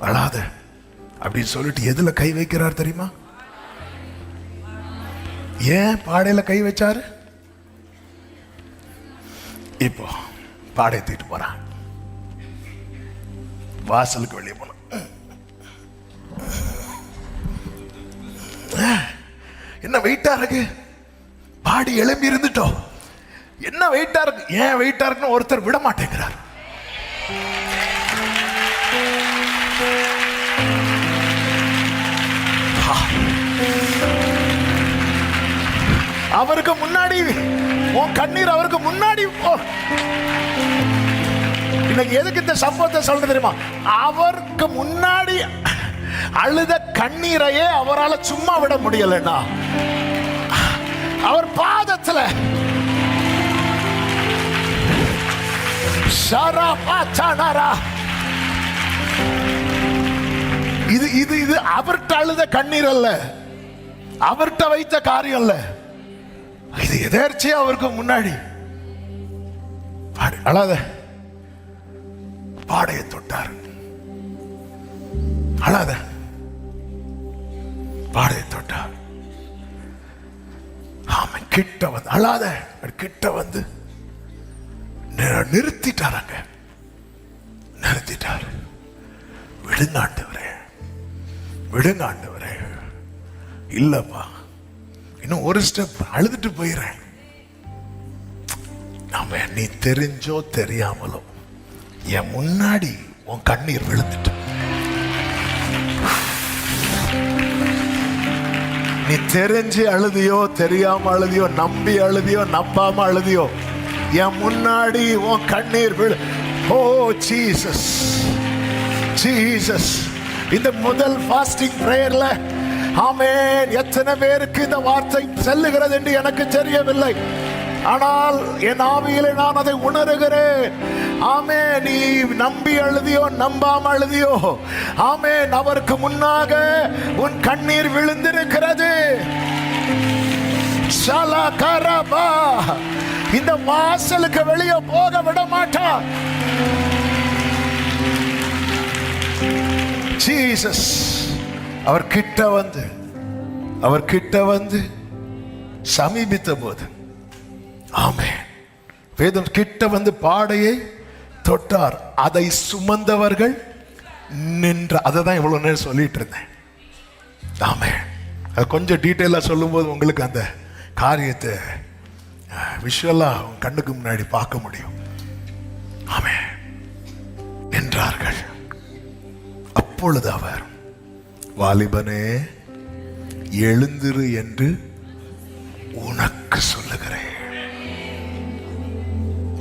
அழாத அப்படின்னு சொல்லிட்டு எதுல கை வைக்கிறார் தெரியுமா? ஏன் பாடையில கை வச்சாரு? இப்போ பாடையை தூக்கிட்டு போறான். வாசலுக்கு வெளியே போன என்ன வெயிட்டா இருக்கு? பாடி எழும்பி இருந்துட்டோம். என்ன வெயிட்டா இருக்கு? ஏன் வெயிட்டா இருக்குன்னு ஒருத்தர் விட மாட்டேங்கிறார். அவருக்கு முன்னாடி உன் கண்ணீர் அவருக்கு முன்னாடி. இன்னைக்கு எதுக்கு இந்த சம்பவத்தை சொல்றது தெரியுமா? அவருக்கு முன்னாடி அழுத கண்ணீரையே அவரால் சும்மா விட முடியலன்னா அவர் பாதத்துல இது இது இது அவர்கிட்ட அழுத கண்ணீர் அல்ல, அவர்கிட்ட வைத்த காரியம் அல்ல. இது எதேர்ச்சியா அவருக்கு முன்னாடி அழாத பாடையை தொட்டார். அழாத. பாடையை தொட்டார். ஆமா, கிட்ட வந்து அழாத, கிட்ட வந்து நிறுத்திட்டாராங்க. நிறுத்திட்டார். விடுங்க ஆண்டவரே, விடுங்க ஆண்டவரே. இல்லப்பா, இன்னும் ஒரு ஸ்டெப் அழுதுட்டு போயிடுறேன். நாம நீ தெரிஞ்சோ தெரியாமலோ என் முன்னாடி உன் கண்ணீர் விழுந்துட்டு, நீ தெரிஞ்சு அழுதியோ தெரியாம அழுதியோ, நம்பி அழுதியோ நம்பாம அழுதியோ, என் முன்னாடி உன் கண்ணீர் விழு. ஓ ஜீசஸ், ஜீசஸ். இந்த முதல் ஃபாஸ்டிங் பிரேயர்ல ஆமென், எத்தனை பேருக்கு இந்த வார்த்தை செல்லுகிறது என்று எனக்கு தெரியவில்லை. ஆனால் என் ஆவியிலே நான் அதை உணர்கிறேன். ஆமென், நீ நம்பி அழுதியோ நம்பாம அழுதியோ, ஆமென், அவருக்கு முன்னாக உன் கண்ணீர் விழுந்திருக்கிறது. ஷலகரபா, இந்த வாசலுக்கு வெளியே போக விட மாட்டார். ஜீசஸ் அவர் கிட்ட வந்து சமீபித்த போது, ஆமென், வேதம் கிட்ட வந்து பாடையை தொட்டார். அதை சுமந்தவர்கள் நின்ற. அதை தான் இவ்வளவு நேரம் சொல்லிட்டு இருந்தேன். ஆமென். அது கொஞ்சம் டீட்டெயிலா சொல்லும் போது உங்களுக்கு அந்த காரியத்தை விஷுவலா கண்ணுக்கு முன்னாடி பார்க்க முடியும். ஆமென். நின்றார்கள். அப்பொழுது அவர், வாலிபனே எழுந்திரு என்று உனக்கு சொல்லுகிறேன்.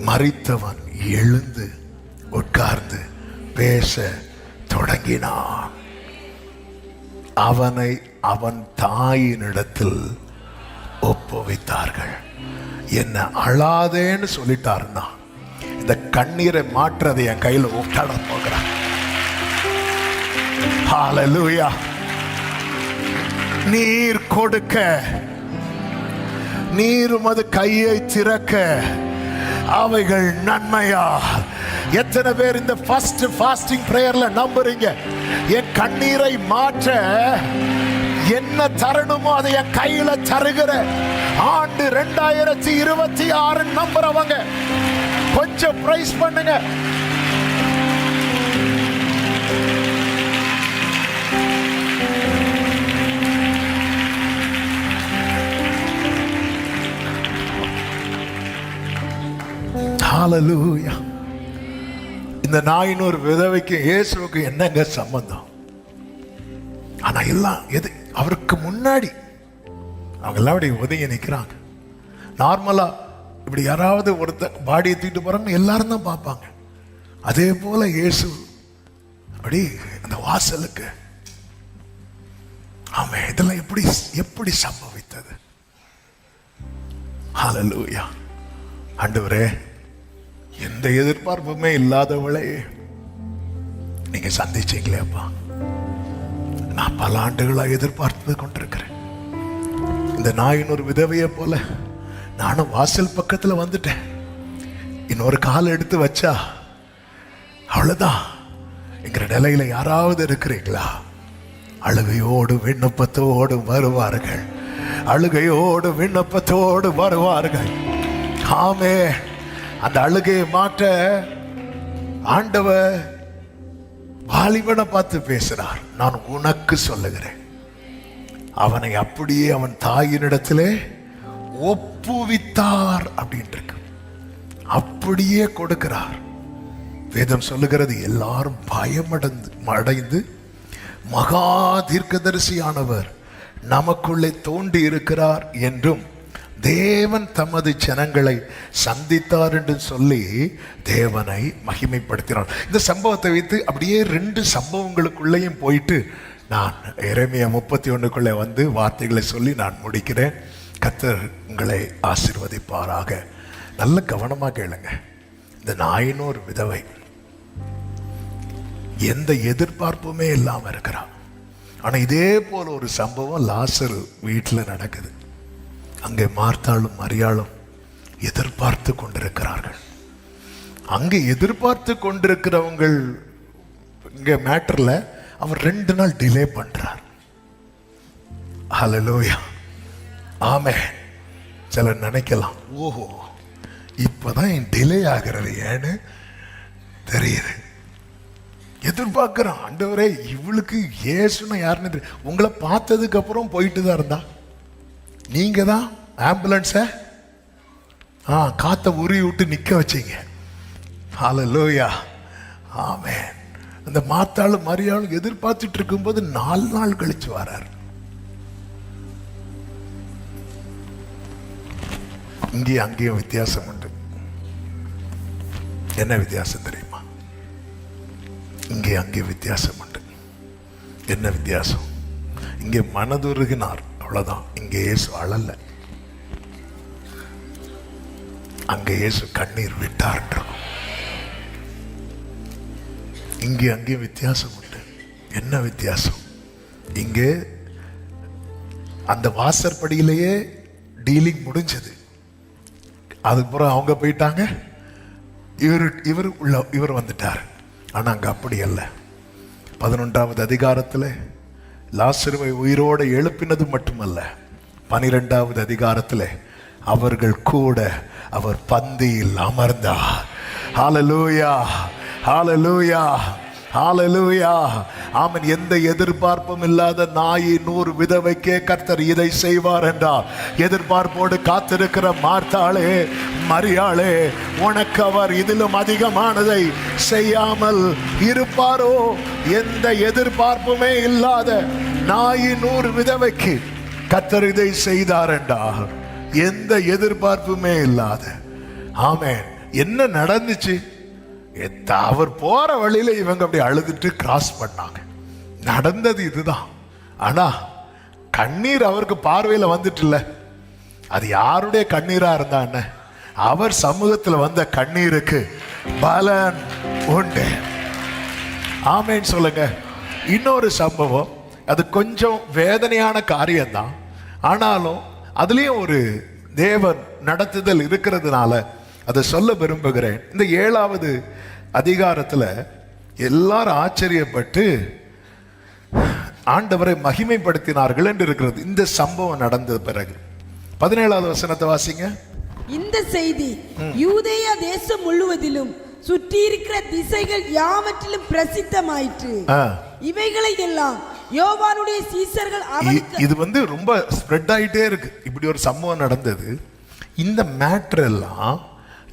மரித்தவன் எழுந்து உட்கார்ந்து பேச தொடங்கினான். அவனை அவன் தாயினிடத்தில் ஒப்புவித்தார்கள். என்ன அழாதேன்னு சொல்லிட்டாருன்னா, இந்த கண்ணீரை மாற்றதை என் கையில் ஒட்டாட போகிறான். ஹல்லேலூயா. நீர் கொடுக்க, நீர் உமது கையை திறக்க, அவைகள் நன்மையா. எத்தனை பேர் இந்த ஃபர்ஸ்ட் ஃபாஸ்டிங் பிரேயர்ல நம்புறீங்க? என் கண்ணீரை மாற்ற என்ன தரணுமோ அதை என் கையில தருகிற ஆண்டு 2026 நம்புறவங்க கொஞ்சம் பிரைஸ் பண்ணுங்க. ஹல்லேலூயா. இந்த நாயினூர் விதவைக்கு இயேசுவுக்கு என்னங்க சம்பந்தம்? ஆனா எல்லாம் எது அவருக்கு முன்னாடி அவங்க எல்லாம் அப்படி ஒதுங்கி நிற்கிறாங்க. நார்மலா இப்படி யாராவது ஒருத்தர் பாடியை தூக்கிட்டு போறாங்க எல்லாரும் தான் பார்ப்பாங்க. அதே போல இயேசு அப்படி அந்த வாசலுக்கு. ஆமே, இதெல்லாம் எப்படி சம்பவித்தது? ஹல்லேலூயா. ஆண்டவரே, எந்த எதிர்பார்ப்புமே இல்லாதவளை நீங்க சந்திச்சீங்களேப்பா. நான் பல ஆண்டுகளா எதிர்பார்த்து கொண்டிருக்கிறேன். இந்த நாயினொரு விதவையை போல நானும் வாசல் பக்கத்துல வந்துட்டேன். இன்னொரு கால் எடுத்து வச்சா அவ்வளவுதான் என்கிற நிலையில யாராவது இருக்கிறீங்களா? அழுகையோடு விண்ணப்பத்தோடு வருவார்கள். அழுகையோடு விண்ணப்பத்தோடு வருவார்கள். ஆமே, அந்த அழுகையை மாற்ற ஆண்டவர் வாலிபனை பார்த்து பேசுறார். நான் உனக்கு சொல்லுகிறேன். அவனை அப்படியே அவன் தாயினிடத்திலே ஒப்புவித்தார் அப்படின்ட்டு அப்படியே கொடுக்கிறார். வேதம் சொல்லுகிறது, எல்லாரும் பயமடைந்து மகா தீர்க்கதரிசியானவர் நமக்குள்ளே தோண்டி இருக்கிறார் என்றும் தேவன் தமது ஜனங்களை சந்தித்தார் என்று சொல்லி தேவனை மகிமைப்படுத்தினார். இந்த சம்பவத்தை வைத்து அப்படியே 2 சம்பவங்களுக்குள்ளேயும் போயிட்டு நான் எரேமியா 31 வந்து வார்த்தைகளை சொல்லி நான் முடிக்கிறேன். கர்த்தர் உங்களை ஆசீர்வதிப்பாராக. நல்ல கவனமாக கேளுங்க. இந்த நாயினோர் விதவை எந்த எதிர்பார்ப்புமே இல்லாம இருக்கிறான். ஆனா இதே போல ஒரு சம்பவம் லாசரு வீட்டில் நடக்குது. அங்கே மார்த்தாளும் மரியாளும் எதிர்பார்த்து கொண்டிருக்கிறார்கள். அங்கே எதிர்பார்த்து கொண்டிருக்கிறவங்க இங்க மேட்டர்ல அவர் 2 நாள் டிலே பண்றார். ஹல்லேலூயா, ஆமென். சிலர் நினைக்கலாம், ஓஹோ இப்பதான் என் டிலே ஆகிறது ஏன்னு தெரியுது. எதிர்பார்க்கிறான், ஆண்டவரே இவளுக்கு இயேசுன்னா யாருன்னு தெரியும். உங்களை பார்த்ததுக்கு அப்புறம் போயிட்டு தான் இருந்தா, நீங்க தான் ஆம்புலன்ஸை காத்த உருவி விட்டு நிக்க வச்சீங்க. ஹல்லேலூயா, ஆமென். அந்த மாத்தாளும் மரியாளும் எதிர்பார்த்துட்டு இருக்கும்போது 4 நாள் கழிச்சு வரார். இங்கேயும் அங்கேயும் வித்தியாசம் உண்டு. என்ன வித்தியாசம் தெரியுமா? இங்கே அங்கே வித்தியாசம் உண்டு. என்ன வித்தியாசம்? இங்கே மனதுருகினார், அவ்வளவுதான். இங்கே இயேசு அழல, அங்கே இயேசு கண்ணீர் விட்டார். இங்கே அங்கே வித்தியாசம் உண்டு. என்ன வித்தியாசம்? இங்கே அந்த வாசற்படியிலேயே டீலிங் முடிஞ்சது. அதுக்கப்புறம் அவங்க போயிட்டாங்க, இவர் வந்துட்டார். ஆனா அங்க அப்படி அல்ல. 11வது அதிகாரத்தில் லாசருவை உயிரோடு எழுப்பினது மட்டுமல்ல, 12வது அதிகாரத்தில் அவர்கள் கூட அவர் பந்தியில் அமர்ந்தார். ஹல்லேலூயா, ஹல்லேலூயா, ஹல்லேலூயா, ஆமென். எந்த எதிர்பார்ப்பும் இல்லாத நாயின் 100 விதவைக்கே கர்த்தர் இதை செய்வார் என்றார். எதிர்பார்ப்போடு காத்திருக்கிற மார்த்தாளே, மரியாளே, உனக்கு அவர் இதிலும் அதிகமானதை செய்யாமல் இருப்பாரோ? எந்த எதிர்பார்ப்புமே இல்லாத நாயின் 100 விதவைக்கு கர்த்தர் இதை செய்தார் என்றார். எந்த எதிர்பார்ப்புமே இல்லாத. ஆமென். என்ன நடந்துச்சு? அவர் போற வழியில இவங்க அப்படி அழுதுட்டு கிராஸ் பண்ணாங்க. நடந்தது இதுதான். ஆனா கண்ணீர் அவருக்கு பார்வையில வந்துட்டு இல்ல. அது யாருடைய கண்ணீரா இருந்தா என்ன? அவர் சமூகத்தில் வந்த கண்ணீருக்கு பலன் உண்டு. ஆமென் சொல்லுங்க. இன்னொரு சம்பவம், அது கொஞ்சம் வேதனையான காரியம்தான். ஆனாலும் அதுலயும் ஒரு தேவன் நடத்துதல் இருக்கிறதுனால அதை சொல்ல விரும்புகிறேன். இந்த 7வது அதிகாரத்துல எல்லாரும் ஆச்சரியப்பட்டு ஆண்டவரை மகிமைப்படுத்தினார்கள் என்று இருக்கிறது. இந்த சம்பவம் நடந்த பிறகு 17வது வசனத்தை வாசிங்க. இந்த செய்தி யூதேயா தேசம் முழுவதிலும் சுற்றி இருக்கிற திசைகள் யாவற்றிலும் பிரசித்தமாயிற்று. இவைகளை எல்லாம் யோவானுடைய சீஷர்கள் இது ரொம்ப ஸ்ப்ரெட் ஆயிட்டே இருக்கு. இப்படி ஒரு சம்பவம் நடந்தது. இந்த மேட்டர் எல்லாம்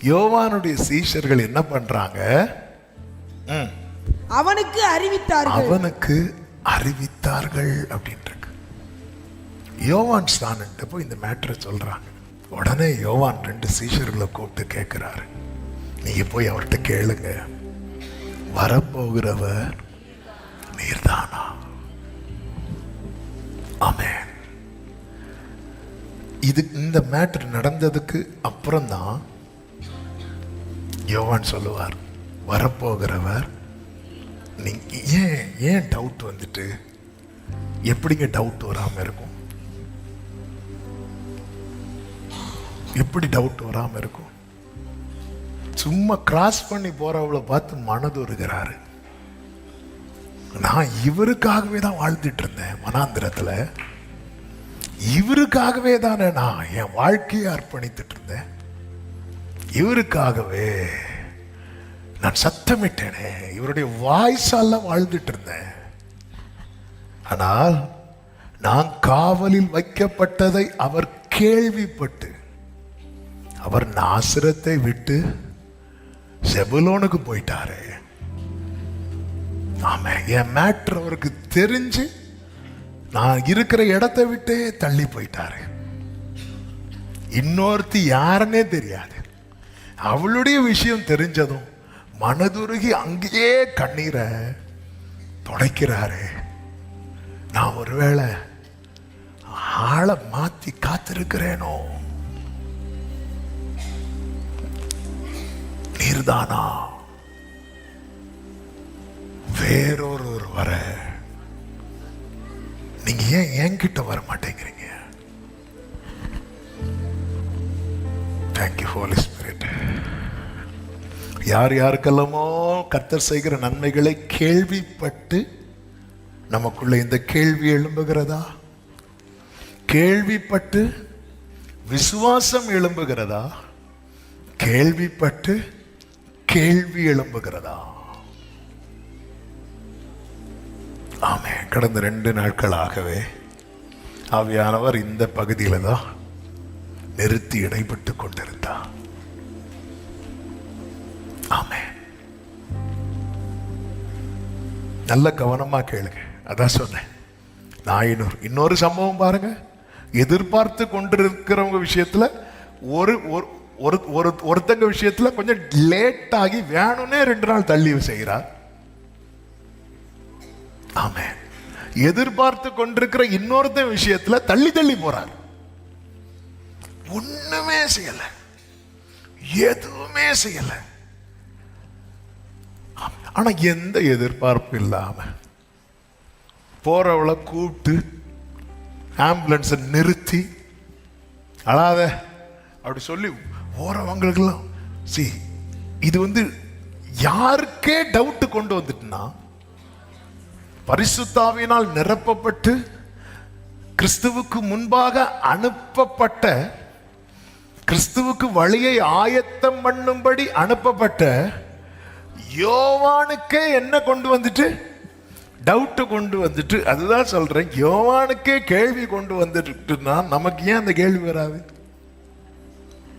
யோவானுடைய சீஷர்கள் என்ன பண்றாங்க? அவனுக்கு அறிவித்தார்கள் அப்படின்ட்டு இருக்கு. யோவான் ஸ்நானன்ட்ட போய் இந்த மேட்டரை சொல்றாங்க. உடனே யோவான் 2 சீஷர்களை கூப்பிட்டு கேட்கிறாரு, நீங்க போய் அவர்கிட்ட கேளுங்க, வரப்போகிறவர் நீர்தானா? ஆமென். இந்த மேட்டர் நடந்ததுக்கு அப்புறம் தான் யோவான் சொல்லுவார், வரப்போகிறவர். நீங்க ஏன் டவுட் வந்துட்டு? எப்படிங்க டவுட் வராம இருக்கும்? எப்படி டவுட் வராம இருக்கும்? சும்மா கிராஸ் பண்ணி போறவளை பார்த்து மனதுருகிறாரு. நான் இவருக்காகவே தான் வாழ்ந்துட்டு இருந்தேன் வனாந்திரத்துல. இவருக்காகவே தானே நான் என் வாழ்க்கையை அர்ப்பணித்துட்டு இருந்தேன். இவருக்காகவே நான் சத்தமிட்டேனே, இவருடைய வாய்ஸால வாழ்ந்துட்டு இருந்தேன். ஆனால் நான் காவலில் வைக்கப்பட்டதை அவர் கேள்விப்பட்டு அவர் நாசரத்தை விட்டு செபுலோனுக்கு போயிட்டாரு. ஆமா, என் மேட்டர் அவருக்கு தெரிஞ்சு நான் இருக்கிற இடத்தை விட்டே தள்ளி போயிட்டாரு. இன்னொருத்தி யாருன்னே தெரியாது. அவளுடைய விஷயம் தெரிஞ்சதும் மனதுருகி அங்கேயே கண்ணீரை துடைக்கிறாரு. நான் ஒருவேளை ஆளை மாத்தி காத்திருக்கிறேனோ? நீர்தானா? வேறொரு வர நீங்க ஏன் என்கிட்ட வர மாட்டேங்கிறீங்க? Thank you, Holy Spirit. யார் யாருக்கெல்லாமோ கர்த்தர் செய்கிற நன்மைகளை கேள்விப்பட்டு நமக்குள்ள இந்த கேள்வி எழும்புகிறதா? கேள்விப்பட்டு விசுவாசம் எழும்புகிறதா? கேள்விப்பட்டு கேள்வி எழும்புகிறதா? ஆமே. கடந்த 2 நாட்களாகவே ஆவியானவர் இந்த பகுதியில தான் நிறுத்தி இடைப்பட்டு கொண்டிருந்தார். ஆமே. நல்ல கவனமா கேளுங்க. அதான் சொன்னேன். நான் இன்னொரு சம்பவம் பாருங்க. எதிர்பார்த்து கொண்டிருக்கிறவங்க விஷயத்துல ஒருத்தங்க விஷயத்துல கொஞ்சம் லேட் ஆகி வேணும்னே 2 நாள் தள்ளி செய்கிறார். ஆமே. எதிர்பார்த்து கொண்டிருக்கிற இன்னொருத்த விஷயத்துல தள்ளி தள்ளி போறார். ஒண்ணுமே செய்யல, எதுவுமே செய்யல. ஆனா எந்த எதிர்பார்ப்பு இல்லாம போறவளை கூப்பிட்டு ஆம்புலன்ஸை நிறுத்தி அழாத அப்படி சொல்லி போறவங்களுக்கெல்லாம் இது யாருக்கே டவுட் கொண்டு வந்துட்டுனா, பரிசுத்தாவினால் நிரப்பப்பட்டு கிறிஸ்துவுக்கு முன்பாக அனுப்பப்பட்ட, கிறிஸ்துவுக்கு வழியை ஆயத்தம் பண்ணும்படி அனுப்பப்பட்ட யோவானுக்கே என்ன கொண்டு வந்துட்டு, டவுட் கொண்டு வந்துட்டு. அதுதான் சொல்றேன், யோவானுக்கே கேள்வி கொண்டு வந்துட்டுனா நமக்கு ஏன் அந்த கேள்வி வராது?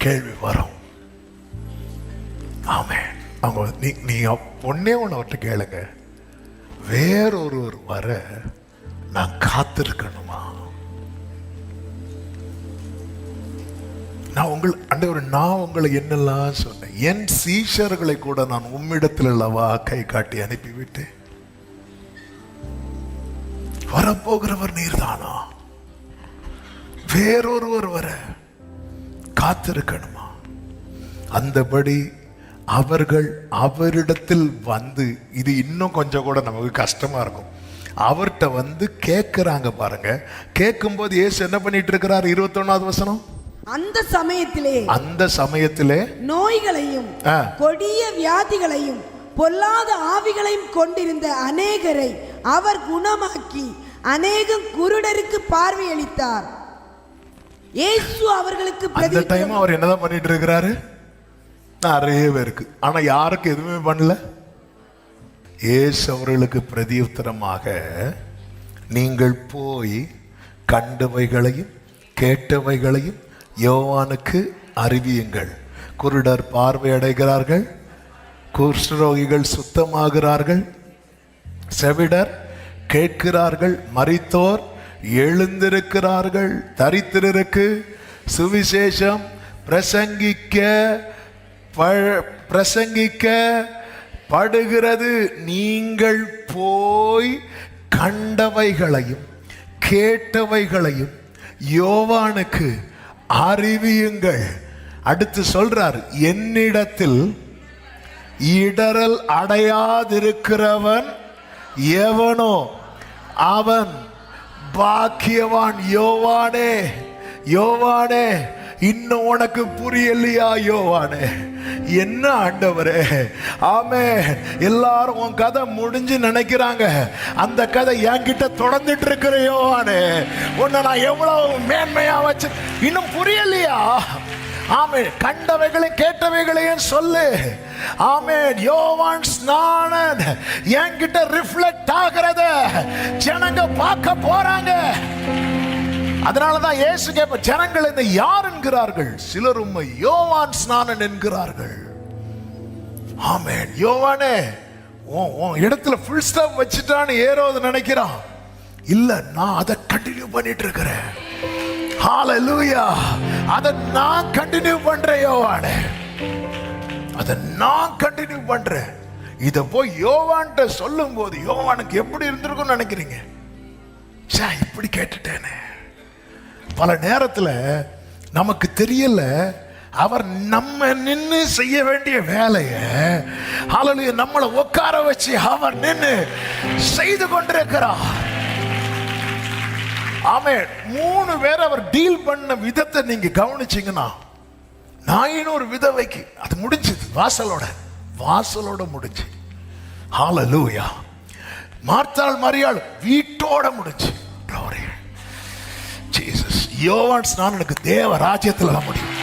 கேள்வி வரும். ஆமே. அவங்க நீ ஒன்னே ஒன்று அவர்கிட்ட கேளுங்க, வேறொருவர் வர நான் காத்திருக்கணுமா? நான் உங்களை என்னெல்லாம் சொன்னேன்? என் சீஷர்களை கூட நான் உம்மிடத்தில் அல்லவா கை காட்டி அனுப்பிவிட்டேன். வரப்போகிறவர் நீர்தானா? வேறொருவர் வர காத்திருக்கணுமா? அந்தபடி அவர்கள் அவரிடத்தில் வந்து, இது இன்னும் கொஞ்சம் கூட நமக்கு கஷ்டமா இருக்கும், அவர்கிட்ட கேட்கிறாங்க பாருங்க. கேட்கும் போது இயேசு என்ன பண்ணிட்டு இருக்கிறார்? 21வது வசனம். அந்த சமயத்திலே நோய்களையும் கொடிய வியாதிகளையும் பொல்லாத ஆவிகளையும் கொண்டிருந்த அநேகரை அவர் குணமாக்கி அநேகம் குருடருக்கு பார்வையளித்தார். இயேசு அவர்களுக்கு அந்த டைம் அவர் என்னதான் பண்ணிட்டு இருக்கிறாரு? நிறைய பேருக்கு. ஆனா யாருக்கு எதுவுமே பண்ணல. இயேசு அவர்களுக்கு பிரதியுத்தரமாக, நீங்கள் போய் கண்டவைகளையும் கேட்டவைகளையும் யோவானுக்கு அறிவியுங்கள். குருடர் பார்வை அடைகிறார்கள், குஷ்டரோகிகள் சுத்தமாகிறார்கள், செவிடர் கேட்கிறார்கள், மரித்தோர் எழுந்திருக்கிறார்கள், தரித்திரருக்கு சுவிசேஷம் பிரசங்கிக்கப்படுகிறது. நீங்கள் போய் கண்டவைகளையும் கேட்டவைகளையும் யோவானுக்கு அறிவியுங்கள். அடுத்து சொல்றார், என்னிடத்தில் இடரல் அடையாதிருக்கிறவன் எவனோ அவன் பாக்கியவான். யோவானே, யோவானே, இன்னும் உனக்கு புரியலையா? யோவானே, என்ன ஆண்டவரே? ஆமே. எல்லாரும் உன் கதை முடிஞ்சு நினைக்கிறாங்க. அந்த கதை என்கிட்ட தொடர்ந்துட்டு இருக்கிற யோவானே, உன்னை நான் எவ்வளவு மேன்மையா வச்சு, இன்னும் புரியலையா? ஆமே. கண்டவைகளையும் கேட்டவைகளையும் சொல்லு. ஆமே. யோவான் ஸ்நானன் என்கிட்ட ரிஃப்ளெக்ட் ஆகிறத ஜனங்க பார்க்க போறாங்க. அதனாலதான் இயேசு கேட்ப, ஜனங்கள் இந்த யார் என்கிறார்கள்? சிலர் உம்மை யோவான் ஸ்நானன் என்கிறார்கள். ஆமென். யோவானே, உன் இடத்துல ஃபுல் ஸ்டாப் வச்சுட்டான்னு ஏரோது நினைக்கிறான். இல்ல, நான் அதை கண்டினியூ பண்ணிட்டு இருக்கிறேன். ஹalleluya. அதை நான் கண்டினியூ பண்றேன் யோவானே, அதை நான் கண்டினியூ பண்றேன். இத போய் யோவான்ட்ட சொல்லும் போது யோவானுக்கு எப்படி இருந்திருக்கும் நினைக்கிறீங்க? இப்படி கேட்டுட்டேனே. பல நேரத்துல நமக்கு தெரியல, அவர் நம்ம நின்று செய்ய வேண்டிய வேலையை ஹalleluya நம்மளை உட்கார வச்சு அவர் நின்று செய்து கொண்டிருக்கிறார். ஆமென். 3 பேர் அவர் டீல் பண்ண விதத்தை நீங்க கவனிச்சீங்கன்னா, நாயினொரு விதவைக்கு அது முடிஞ்சது, வாசலோட முடிஞ்சு. ஹalleluya. மார்த்தாள் மரியாள் வீட்டோட முடிச்சு. ஜீசஸ். யோவான் ஸ்நானனுக்கு தேவ ராஜ்யத்துல தான் முடியும்.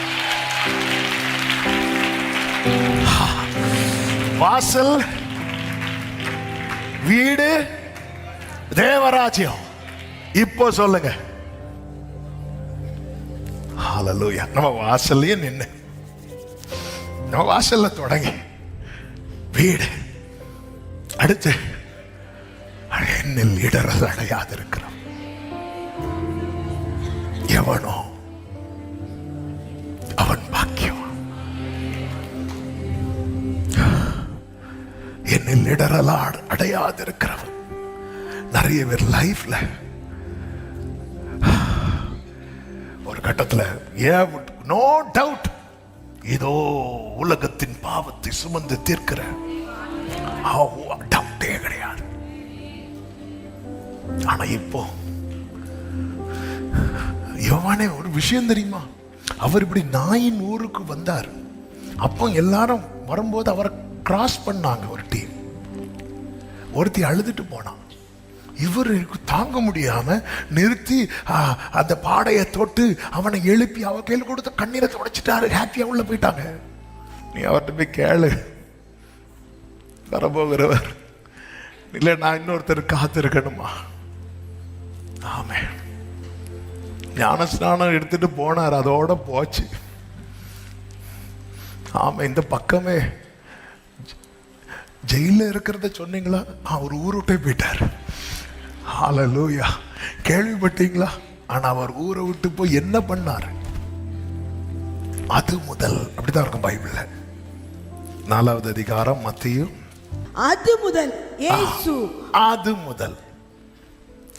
வாசல், வீடு, தேவராஜ்யம். இப்போ சொல்லுங்க. ஹல்லேலூயா. நம்ம வாசல்லையே நின்று, நம்ம வாசல்ல தொடங்கி வீடு, அடுத்து என்னில் இடரல் அடையாதிருக்கிறோம் எவனோ அவன் பாக்கியம். என்னில் இடரல் அடையாதிருக்கிறவன். நிறைய பேர் லைஃப்ல ஒரு கட்டத்தில் நோ டவுட் ஏதோ உலகத்தின் பாவத்தை சுமந்து தீர்க்கிற டவுட்டே கிடையாது. ஆனா இப்போ யோவானே ஒரு விஷயம் தெரியுமா? அவர் இப்படி நாயின் ஊருக்கு வந்தார். அப்போ எல்லாரும் வரும்போது அவரை கிராஸ் பண்ணாங்க. ஒரு டீம், ஒருத்தி அழுதுட்டு போனான். இவர் தாங்க முடியாம நிறுத்தி அந்த பாடையை தொட்டு அவனை எழுப்பி அவ கையில் கொடுத்த கண்ணீரை தொடச்சிட்டாரு. ஹாப்பியா உள்ள போயிட்டாங்க. நீ அவர்கிட்ட போய் கேளு, வரப்போகிறவர் இல்லை நான் இன்னொருத்தர் காத்திருக்கணுமா? ஆமே. ஞானஸ்நானம் எடுத்துட்டு போனார், அதோட போச்சு. ஆமா. இந்த பக்கமே ஜெயில இருக்கிறத சொன்னீங்களா? அவர் ஊரை விட்டே போயிட்டார். ஹல்லேலூயா. கேள்விப்பட்டீங்களா? ஆனா அவர் ஊரை விட்டு போய் என்ன பண்ணார்? அது முதல். அப்படிதான் இருக்கும் பைபிள்ல. 4வது அதிகாரம் மத்தேயு. அது முதல்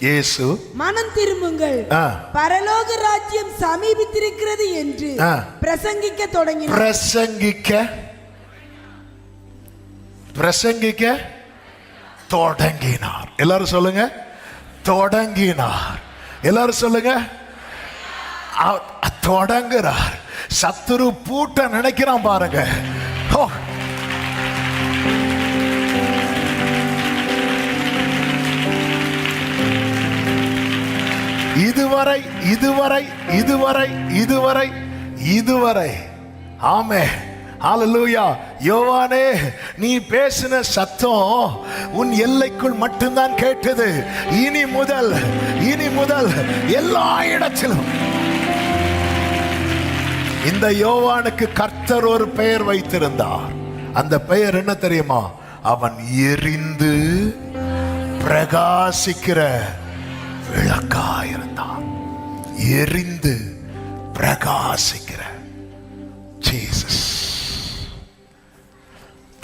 இயேசு மனம் திரும்புங்கள், பரலோக ராஜ்யம் சமீபித்திருக்கிறது என்று பிரசங்கிக்க தொடங்கினார். எல்லாரும் சொல்லுங்க, தொடங்கினார். எல்லாரும் சொல்லுங்க, தொடங்குறார். சத்துரு பூட்ட நினைக்கிறான் பாருங்க. இதுவரை இதுவரை இதுவரை இதுவரை இதுவரை ஆமே. ஹல்லேலூயா. யோவானே, நீ பேசின சத்தம் உன் எல்லைக்குள் மட்டும்தான் கேட்டது. இனி முதல் எல்லா இடத்திலும். இந்த யோவானுக்கு கர்த்தர் ஒரு பெயர் வைத்திருந்தார். அந்த பெயர் என்ன தெரியுமா? அவன் எரிந்து பிரகாசிக்கிற விளக்காயிருந்தான். எரிந்து பிரகாசிக்கிற ஜீசஸ்.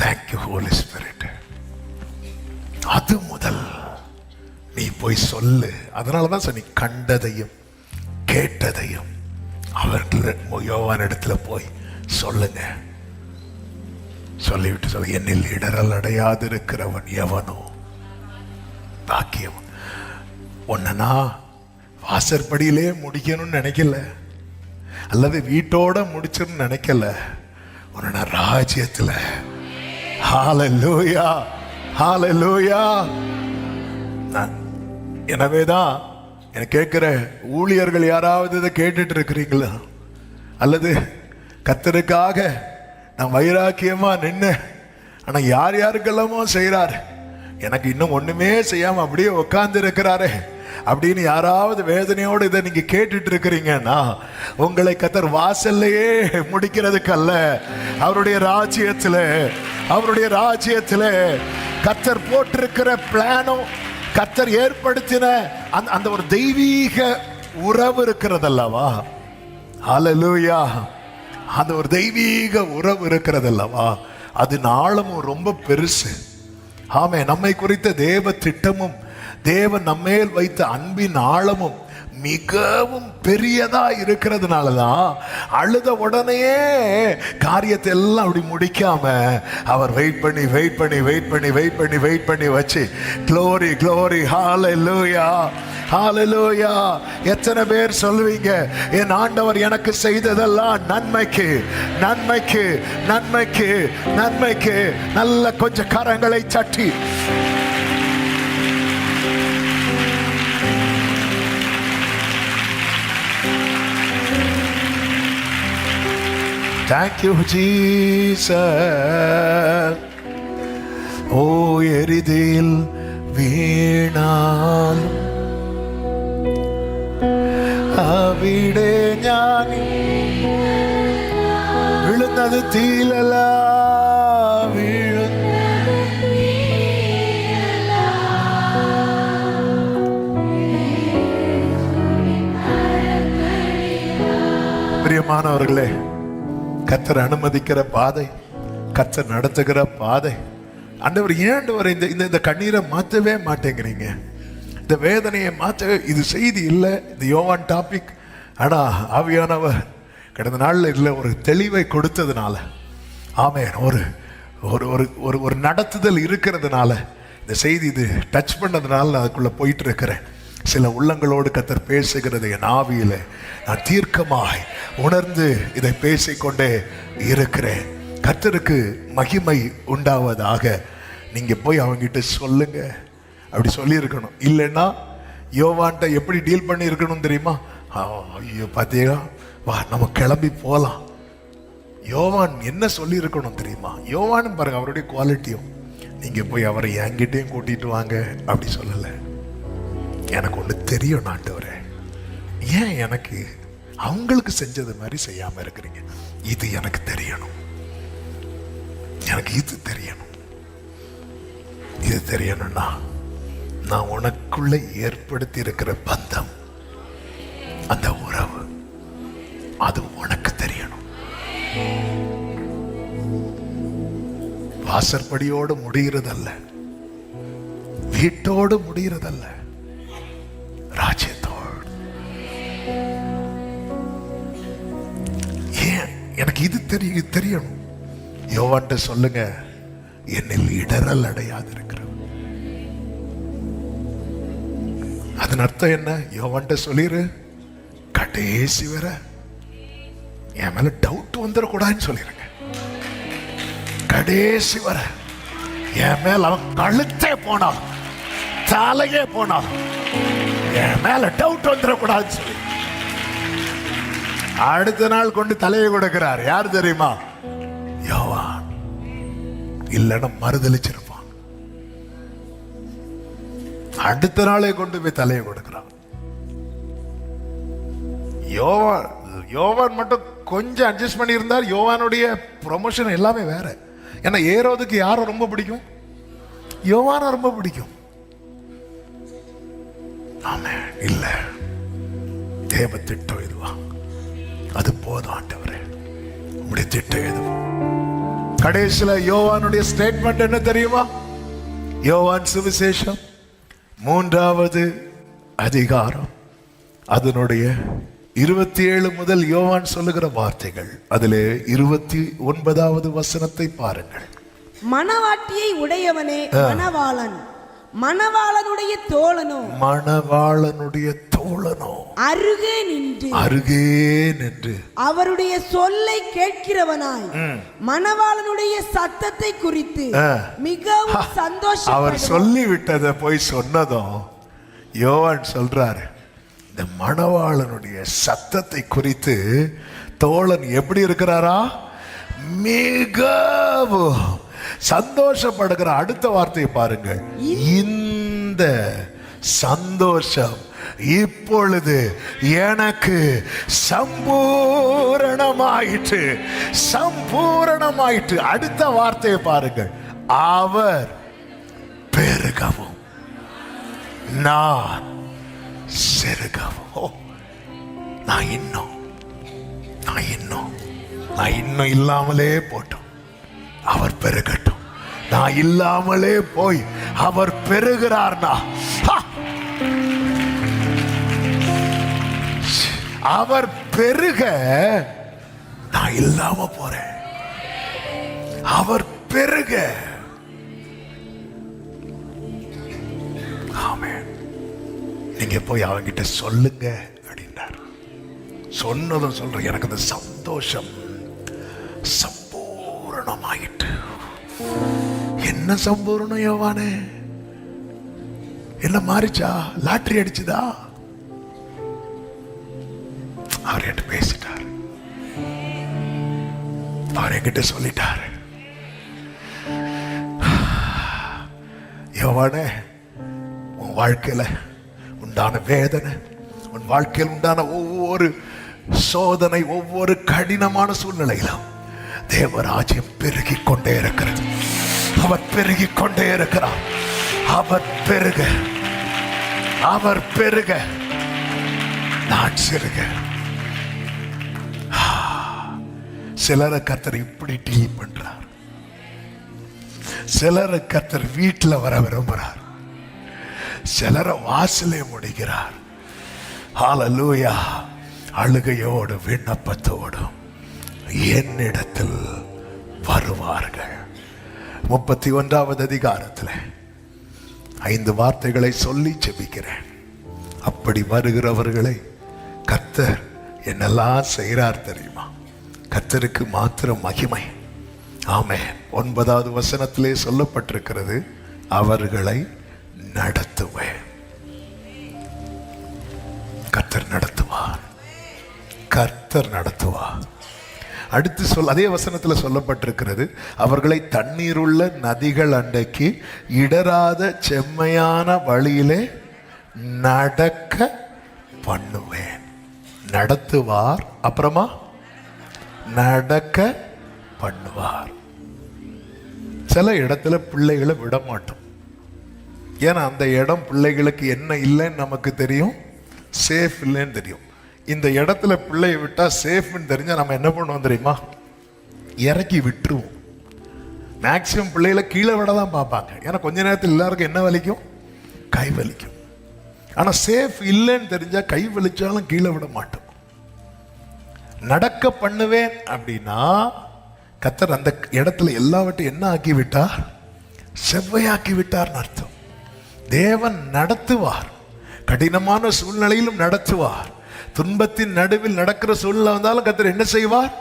Thank you Holi spirit. அது முதல் நீ போய் சொல்லு. அதனாலதான் நீ கண்டதையும் கேட்டதையும் அவர்கள் யோவான் இடத்துல போய் சொல்லுங்க. சொல்லிவிட்டு சொல்ல, என்னில் இடரல் அடையாதிருக்கிறவன் எவனோ பாக்கியம். ஒன்னா வாசற்படியிலே முடிக்கணும்னு நினைக்கல, அல்லது வீட்டோட முடிச்சிடணும்னு நினைக்கல. உன்ன ராஜ்யத்துல. ஹல்லேலூயா, ஹல்லேலூயா. எனவேதான் எனக்கு கேட்கிற ஊழியர்கள் யாராவது இதை கேட்டுட்டு இருக்கிறீங்களா? அல்லது கர்த்தருக்காக நான் வைராக்கியமா நின்று ஆனா யாருக்கெல்லாமோ செய்யறாரு, எனக்கு இன்னும் ஒண்ணுமே செய்யாம அப்படியே உட்கார்ந்து இருக்கிறாரு அப்படின்னு யாராவது வேதனையோடு இதை நீங்க கேட்டுட்டு இருக்கிறீங்கன்னா, உங்களை கர்த்தர் வாசல்லையே முடிக்கிறதுக்கு அல்ல, அவருடைய ராஜ்யத்துல கர்த்தர் போட்டிருக்கிற பிளானும் கர்த்தர் ஏற்படுத்தின அந்த ஒரு தெய்வீக உறவு இருக்கிறதல்லவா? ஹல்லேலூயா. அந்த ஒரு தெய்வீக உறவு இருக்கிறதல்லவா? அது ஆழமும் ரொம்ப பெருசு. ஆமே. நம்மை குறித்த தேவ திட்டமும் தேவன் நம்மேல் வைத்த அன்பின் ஆழமும் மிகவும் பெரியதா இருக்கிறதுனாலதான் அழுத உடனே காரியத்தை எல்லாம் அப்படி முடிக்காம அவர் வெயிட் பண்ணி வச்சு க்ளோரி ஹல்லேலூயா, ஹல்லேலூயா. எத்தனை பேர் சொல்லுவீங்க, என் ஆண்டவர் எனக்கு செய்ததெல்லாம் நன்மைக்கு நன்மைக்கு நன்மைக்கு நன்மைக்கு? நல்ல கொஞ்சம் கரங்களை தட்டி Thank you, Jesus. ஓ எரிதில் വീണാൽ അവിടെ ഞാൻ വീഴുന്നത് തീയിലല്ല, பிரியமானவர்களே, கர்த்தர் அனுமதிக்கிற பாதை, கர்த்தர் நடத்துகிற பாதை. ஆண்டவர் ஏன் ஆண்டவர் இந்த கண்ணீரை மாற்றவே மாட்டேங்கிறீங்க, இந்த வேதனையை மாற்றவே? இது செய்தி இல்லை, இந்த யோவான் டாபிக். ஆனால் ஆவியானவர் கடந்த நாளில் இல்லை ஒரு தெளிவை கொடுத்ததுனால, ஆமென், ஒரு ஒரு ஒரு ஒரு நடத்துதல் இருக்கிறதுனால, இந்த செய்தி இது டச் பண்ணதுனால நான் அதுக்குள்ளே போயிட்டு இருக்கிறேன். சில உள்ளங்களோடு கர்த்தர் பேசுகிறது என் ஆவியில நான் தீர்க்கமாய் உணர்ந்து இதை பேசிக்கொண்டே இருக்கிறேன். கர்த்தருக்கு மகிமை உண்டாவதாக. நீங்க போய் அவங்கிட்ட சொல்லுங்க, அப்படி சொல்லியிருக்கணும். இல்லைன்னா யோவான்ட்ட எப்படி டீல் பண்ணி இருக்கணும் தெரியுமா? ஐயோ பார்த்தீங்களா, வா நம்ம கிளம்பி போகலாம். யோவான் என்ன சொல்லி இருக்கணும் தெரியுமா? யோவான்னு பாருங்க, அவருடைய குவாலிட்டியும். நீங்க போய் அவரை என்கிட்டையும் கூட்டிட்டு வாங்க அப்படி சொல்லலை. எனக்கு ஒன்று தெரியும் ஆண்டவரே, ஏன் எனக்கு அவங்களுக்கு செஞ்சது மாதிரி செய்யாம இருக்கிறீங்க? இது எனக்கு தெரியணும், எனக்கு இது தெரியணும். இது தெரியணும்னா நான் உனக்குள்ள ஏற்படுத்தி இருக்கிற பந்தம், அந்த உறவு, அது உனக்கு தெரியணும். வாசற்படியோடு முடிகிறதல்ல, வீட்டோடு முடிகிறதல்ல, ராஜ்யத்தோடு. ஏன் எனக்கு இது தெரியணும்? யோவான்ட்ட சொல்லுங்க, என்னில் இடரல் அடையாது இருக்கிற. அதன் அர்த்தம் என்ன? யோவான்ட்ட சொல்லிரு, கடைசி வர என் மேல டவுட் வந்துடக்கூடாதுன்னு சொல்லிருங்க. கடைசி வர என் மேல அவன் கழுத்தே போனாலும், தலையே போனாலும், என் மேல டவுட் வந்துடக்கூடாதுன்னு சொல்லி அடுத்த நாள் கொண்டு தலையை கொடுக்கிறார். யார் தெரியுமா? யோவான். இல்லைன்னா மறுதளிச்சிருப்பான். அடுத்த நாளே கொண்டு போய் தலையை கொடுக்கிறான். யோவான் மட்டும் கொஞ்சம் அட்ஜஸ்ட் பண்ணி இருந்தார். யோவானுடைய ப்ரொமோஷன் எல்லாமே வேற. ஏன்னா ஏரோதுக்கு யாரை ரொம்ப பிடிக்கும்? யோவானை ரொம்ப பிடிக்கும். ஆமே இல்ல, தேவ திட்டம் இதுவா, அது போதும் ஆண்டவரே, உங்களுடைய திட்டம் எதுவும். கடைசியில யோவானுடைய ஸ்டேட்மெண்ட் என்ன தெரியுமா? யோவான் சுவிசேஷம் 3வது அதிகாரம் அதனுடைய 27 முதல் யோவான் சொல்லுகிற வார்த்தைகள், அதிலே 29வது வசனத்தை பாருங்கள். மணவாட்டியை உடையவனே மணவாளன், மணவாளனுடைய தோழனோ, மணவாளனுடைய தோழனோ அருகே நின்று அவருடைய சொல்லை கேட்கிறவனாய் மணவாளனுடைய சத்தத்தை குறித்து மிகவும் சந்தோஷம். அவர் சொல்லி விட்டதை போய் சொன்னதும் யோவான் சொல்றாரு, இந்த மணவாளனுடைய சத்தத்தை குறித்து தோழன் எப்படி இருக்கிறாரா? மிகவும் சந்தோஷப்படுகிற. அடுத்த வார்த்தையை பாருங்கள், இந்த சந்தோஷம் இப்பொழுது எனக்கு சம்பூரணமாயிற்று, சம்பூரணமாயிற்று. அடுத்த வார்த்தையை பாருங்கள், அவர் பெருகவும் நான் செருகவும். நான் இன்னும் இல்லாமலே போட்டோம், அவர் பெருகட்டும். நான் இல்லாமலே போய் அவர் பெருகிறார்னா, அவர் பெருக நான் இல்லாம போறேன். அவர் பெருக. ஆமென். நீங்க போய் அவங்கிட்ட சொல்லுங்க அப்படின்னார். சொன்னதும் சொல்றேன், எனக்கு அந்த சந்தோஷம் சம்பூரணமாயிட்டு. என்ன சம்பூரணம் யோவானே? என்ன மாறிச்சா? லாட்டரி அடிச்சுதா? அவர் என்கிட்ட பேசிட்டார். அவர் என்கிட்ட சொல்லிட்டாரு, யோவானே, உன் வாழ்க்கையில உண்டான வேதனை, உன் வாழ்க்கையில் உண்டான ஒவ்வொரு சோதனை, ஒவ்வொரு கடினமான சூழ்நிலையிலும் தேவராஜ்யம் பெருகிக் கொண்டே இருக்கிறது. அவர் பெருகிக் கொண்டே இருக்கிறார். அவர் பெருக, அவர் பெருக, நான் சிறுக. சிலரை கர்த்தர் இப்படி டீல் பண்றார். சிலரை கர்த்தர் வீட்டில் வர விரும்புகிறார். சிலரை வாசலே முடிகிறார். ஹல்லேலூயா. அழுகையோடு விண்ணப்பத்தோடும் என்னிடத்தில் வருவார்கள். 31வது அதிகாரத்தில் 5 வார்த்தைகளை சொல்லி ஜெபிக்கிறேன். அப்படி வருகிறவர்களை கர்த்தர் என்னெல்லாம் செய்கிறார் தெரியுமா? கர்த்தருக்கு மாத்திரம் மகிமை. ஆமென். 9வது வசனத்திலே சொல்லப்பட்டிருக்கிறது, அவர்களை நடத்துவேன். கர்த்தர் நடத்துவார். கர்த்தர் நடத்துவார். அடுத்து அதே வசனத்தில் சொல்லப்பட்டிருக்கிறது, அவர்களை தண்ணீருள்ள நதிகள் அண்டைக்கு இடராத செம்மையான வழியிலே நடக்க பண்ணுவேன். நடத்துவார், அப்புறமா நடக்க பண்ணுவார். சில இடத்துல பிள்ளைகளை விட மாட்டோம். ஏன்னா அந்த இடம் பிள்ளைகளுக்கு என்ன இல்லைன்னு நமக்கு தெரியும், சேஃப் இல்லைன்னு தெரியும். இந்த இடத்துல பிள்ளையை விட்டா சேஃப்னு தெரிஞ்சா நம்ம என்ன பண்ணுவோம் தெரியுமா? இறக்கி விட்டுருவோம். மேக்சிமம் பிள்ளைகளை கீழே விட தான் பார்ப்பாங்க. ஏன்னா கொஞ்ச நேரத்தில் எல்லாருக்கும் என்ன வலிக்கும்? கை வலிக்கும். ஆனா சேஃப் இல்லைன்னு தெரிஞ்சா கை வலிச்சாலும் கீழே விட மாட்டோம். நடக்க பண்ணுவேன் அப்படின்னா கர்த்தர் அந்த இடத்துல எல்லாவற்றையும் என்ன ஆக்கி விட்டார்? செவ்வையாக்கி விட்டார் அர்த்தம். தேவன் நடத்துவார். கடினமான சூழ்நிலையிலும் நடத்துவார். துன்பத்தின் நடுவில் நடக்கிற சூழ்நிலை வந்தாலும் கர்த்தர் என்ன செய்வார்?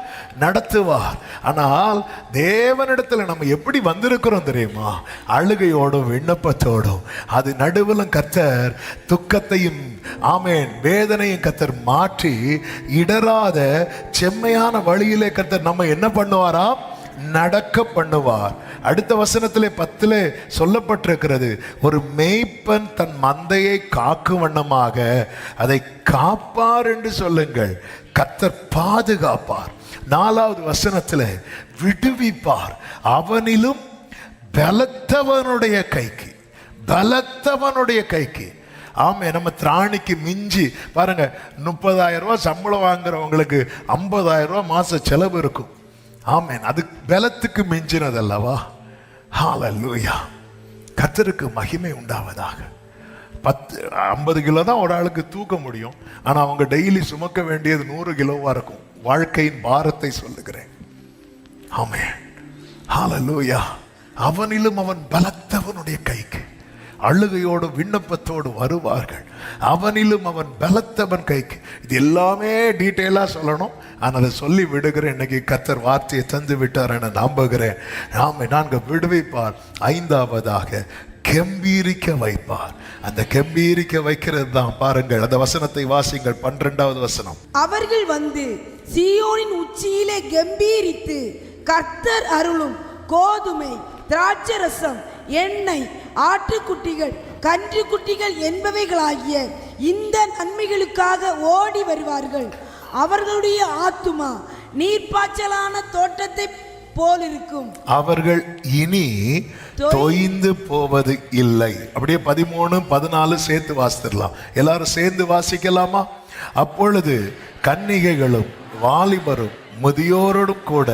நடத்துவார். ஆனால் தேவனிடத்துல நம்ம எப்படி வந்திருக்கிறோம் தெரியுமா? அழுகையோடும் விண்ணப்பத்தோடும். அது நடுவில் கர்த்தர் துக்கத்தையும் ஆமென் வேதனையும் கர்த்தர் மாற்றி இடராத செம்மையான வழியிலே கர்த்தர் நம்ம என்ன பண்ணுவாராம்? நடக்க பண்ணுவார். அடுத்த வசனத்திலே 10 சொல்லப்பட்டிருக்கிறது, ஒரு மேய்ப்பன் தன் மந்தையை காக்கும் வண்ணமாக அதை காப்பார் என்று சொல்லுங்கள். கர்த்தர் பாதுகாப்பார். 4வது வசனத்தில் விடுவிப்பார், அவனிலும் பலத்தவனுடைய கைக்கு. பலத்தவனுடைய கைக்கு. ஆமே. நம்ம திராணிக்கு மிஞ்சி பாருங்க, 30,000 ரூபாய் சம்பளம் வாங்குறவங்களுக்கு 50,000 ரூபாய் மாச செலவு இருக்கும். ஆமென். அது பலத்துக்கு மிஞ்சினது அல்லவா? ஹல்லேலூயா. கர்த்தருக்கு மகிமை உண்டாவதாக. 50 கிலோ தான் ஒரு ஆளுக்கு தூக்க முடியும். ஆனா அவங்க டெய்லி சுமக்க வேண்டியது 100 கிலோவா இருக்கும். வாழ்க்கையின் பாரத்தை சொல்லுகிறேன். ஆமென். ஹல்லேலூயா. அவனிலும் அவன் பலத்தவனுடைய கைக்கு. அழுகையோடு விண்ணப்பத்தோடு வருவார்கள். அவனிலும் அவன் பலத்தவன் கைக்கு. இது எல்லாமே டீட்டெயிலா சொல்லணும். ஆனால் அதை சொல்லி விடுகிறேன். இன்னைக்கு கர்த்தர் வார்த்தையை தந்து விட்டார் என நம்புகிறேன். நான்கு விடுவிப்பார். 5வதாக கம்பீரிக்க வைப்பார். அந்த கம்பீரிக்க வைக்கிறது தான் பாருங்கள். அந்த வசனத்தை வாசிங்கள். 12வது வசனம். அவர்கள் வந்து சீயோனின் உச்சியிலே கம்பீரித்து கர்த்தர் அருளும் கோதுமை, திராட்சரசம், எண்ணெய், ஆட்டுக்குட்டிகள், கன்றுக்குட்டிகள் என்பவைகளாகிய இந்த நன்மைகளுக்காக ஓடி வருவார்கள். அவர்களுடைய ஆத்துமா நீர்ப்பாய்ச்சலான தோட்டத்தை போல் இருக்கும். அவர்கள் இனி தொய்ந்து போவது இல்லை. அப்படியே 13, 14 சேர்த்து வாசித்திடலாம். எல்லாரும் சேர்ந்து வாசிக்கலாமா? அப்பொழுது கன்னிகைகளும் வாலிபரும் முதியோரோடும் கூட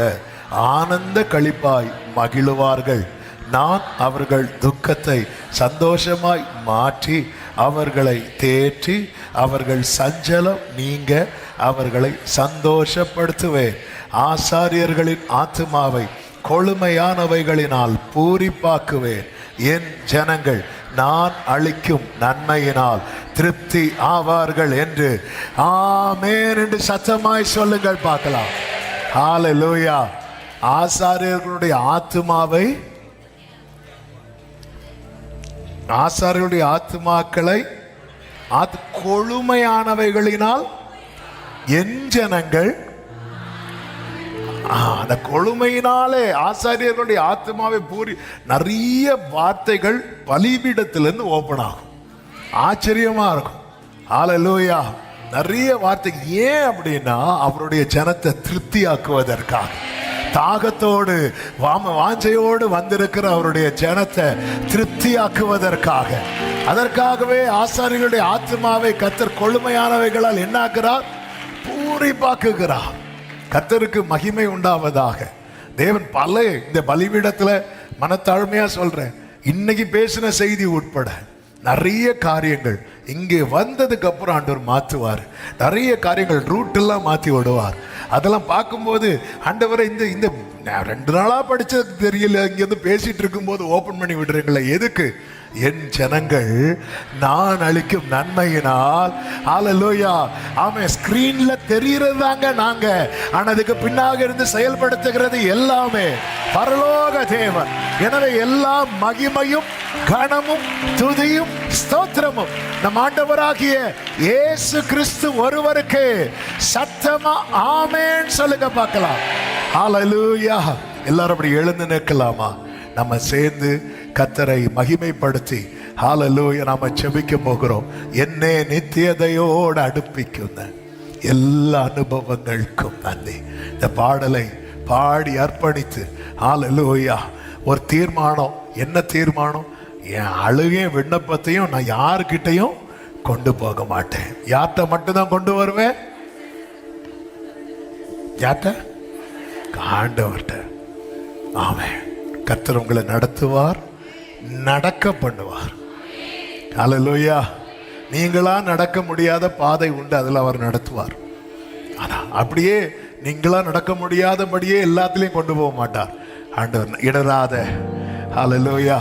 ஆனந்த களிப்பாய் மகிழுவார்கள். நான் அவர்கள் துக்கத்தை சந்தோஷமாய் மாற்றி அவர்களை தேற்றி அவர்கள் சஞ்சலம் நீங்க அவர்களை சந்தோஷப்படுத்துவேன். ஆசாரியர்களின் ஆத்துமாவை கொழுமையானவைகளினால் பூரிப்பாக்குவேன். என் ஜனங்கள் நான் அளிக்கும் நன்மையினால் திருப்தி ஆவார்கள் என்று ஆமென் என்று சத்தமாய் சொல்லுங்கள் பார்க்கலாம். ஹல்லேலூயா. ஆசாரியர்களுடைய ஆத்துமாக்களை கொழுமையானவைகளினால் என் ஜனங்கள் அந்த கொழுமையினாலே ஆசாரியர்களுடைய ஆத்மாவை பூரி நிறைய வார்த்தைகள் பலிபீடத்திலிருந்து ஓபன் ஆகும். ஆச்சரியமா இருக்கும். ஹல்லேலூயா. நிறைய வார்த்தைகள். ஏன் அப்படின்னா அவருடைய ஜனத்தை திருப்தியாக்குவதற்காக, தாகத்தோடு வாஞ்சையோடு வந்திருக்கிற அவருடைய ஜனத்தை திருப்தியாக்குவதற்காக, அதற்காகவே ஆசாரியர்களுடைய ஆத்மாவை கர்த்தர் கொழுமையானவைகளால் என்னாக்குறார்? பூரிப்பாக்குகிறார். கர்த்தருக்கு மகிமை உண்டாவதாக. தேவன் பல இந்த பலிபீடத்துல மனத்தாழ்மையா சொல்றேன், இன்னைக்கு பேசின செய்தி உட்பட நிறைய காரியங்கள் இங்கே வந்ததுக்கு அப்புறம் ஆண்டவர் மாற்றுவார். நிறைய காரியங்கள் ரூட் எல்லாம் மாற்றி விடுவார். அதெல்லாம் பார்க்கும்போது ஆண்டவரை இந்த இந்த 2 நாளா படிச்சது தெரியல, இங்கேருந்து பேசிட்டு இருக்கும்போது ஓப்பன் பண்ணி விடுறீங்களே, எதுக்கு? என் ஜனங்கள் நான் அளிக்கும் நன்மையினால். ஹல்லேலூயா. ஆமென். ஸ்கிரீன்ல தெரிகிறது தாங்க நாங்க, ஆனா அதுக்கு பின்னாக இருந்து செயல்படுத்துகிறது எல்லாமே பரலோக தேவன். எனவே எல்லா மகிமையும் கனமும் துதியும் ஸ்தோத்திரமும் நம் ஆண்டவராகிய இயேசு கிறிஸ்து ஒருவருக்கு. சத்தமா ஆமென் சொல்லுங்க பார்க்கலாம். ஹல்லேலூயா. எல்லாரும் அப்படி எழுந்து நிற்கலாமா? நம்ம சேர்ந்து கர்த்தரை மகிமைப்படுத்தி ஹல்லேலூயா நாம ஜெபிக்க போகிறோம். என்னே நித்தியதையோடு அடுப்பிக்கும் எல்லா அனுபவங்களுக்கும் நன்றி. இந்த பாடலை பாடி அர்ப்பணித்து ஹல்லேலூயா ஒரு தீர்மானம். என்ன தீர்மானம்? என் அழுகையும் விண்ணப்பத்தையும் நான் யாருக்கிட்டையும் கொண்டு போக மாட்டேன். யார்கிட்ட மட்டும்தான் கொண்டு வருவேன்? யார்கிட்ட? ஆண்டவர்கிட்ட. ஆமென். கர்த்தர் உங்களை நடத்துவார், நடக்க பண்ணுவார். ஹல்லேலூயா. நீங்களா நடக்க முடியாத பாதை உண்டு, அதில் அவர் நடத்துவார். ஆனா அப்படியே நீங்களா நடக்க முடியாதபடியே எல்லாத்துலேயும் கொண்டு போக மாட்டார் ஆண்டவர். இடராத ஹல்லேலூயா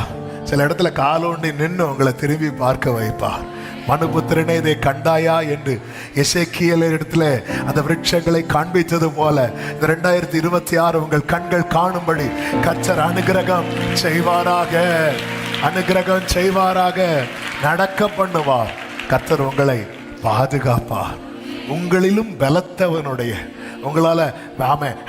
சில இடத்துல காலோண்டி நின்று உங்களை திரும்பி பார்க்க வைப்பார். மனுபுத்திரனே இதை கண்டாயா என்று எசேக்கியேல் இடத்துல அந்த விருட்சங்களை காண்பித்தது போல இந்த 2026 உங்கள் கண்கள் காணும்படி கர்த்தர் அனுக்கிரகம் செய்வாராக. அனுக்கிரகம் செய்வாராக. நடக்க பண்ணுவார். கர்த்தர் உங்களை பாதுகாப்பார். உங்களிலும் பலத்தவனுடைய, உங்களால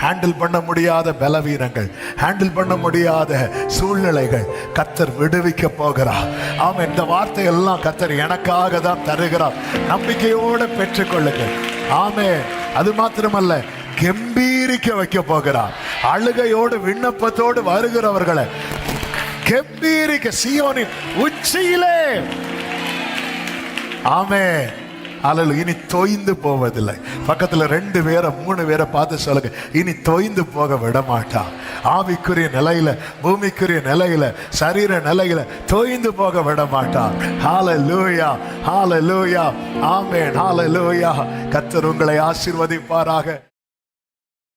ஹேண்டில் பண்ண முடியாத பலவீனங்கள், ஹேண்டில் பண்ண முடியாத சூழ்நிலைகள் கர்த்தர் விடுவிக்க போகிறார். ஆமாம். இந்த வார்த்தை எல்லாம் கர்த்தர் எனக்காக தான் தருகிறார். நம்பிக்கையோடு பெற்றுக்கொள்ளுங்கள். ஆமென். அது மாத்திரமல்ல, கம்பீரிக்க வைக்க போகிறார். அழுகையோடு விண்ணப்பத்தோடு வருகிறவர்களை கம்பீரிக்க சீயோனின் உச்சியிலே. ஆமென். அல்ல இனி தொய்ந்து போவதில்லை. பக்கத்துல 2 பேரை 3 பேரை பார்த்து சொல்லுங்க, இனி தொய்ந்து போக விட மாட்டான். ஆவிக்குரிய நிலையில, பூமிக்குரிய நிலையில, சரீர நிலையில தொய்ந்து போக விட மாட்டான். ஹல்லேலூயா. ஹல்லேலூயா. ஆமென். ஹல்லேலூயா. கர்த்தர் உங்களை ஆசீர்வதிப்பாராக.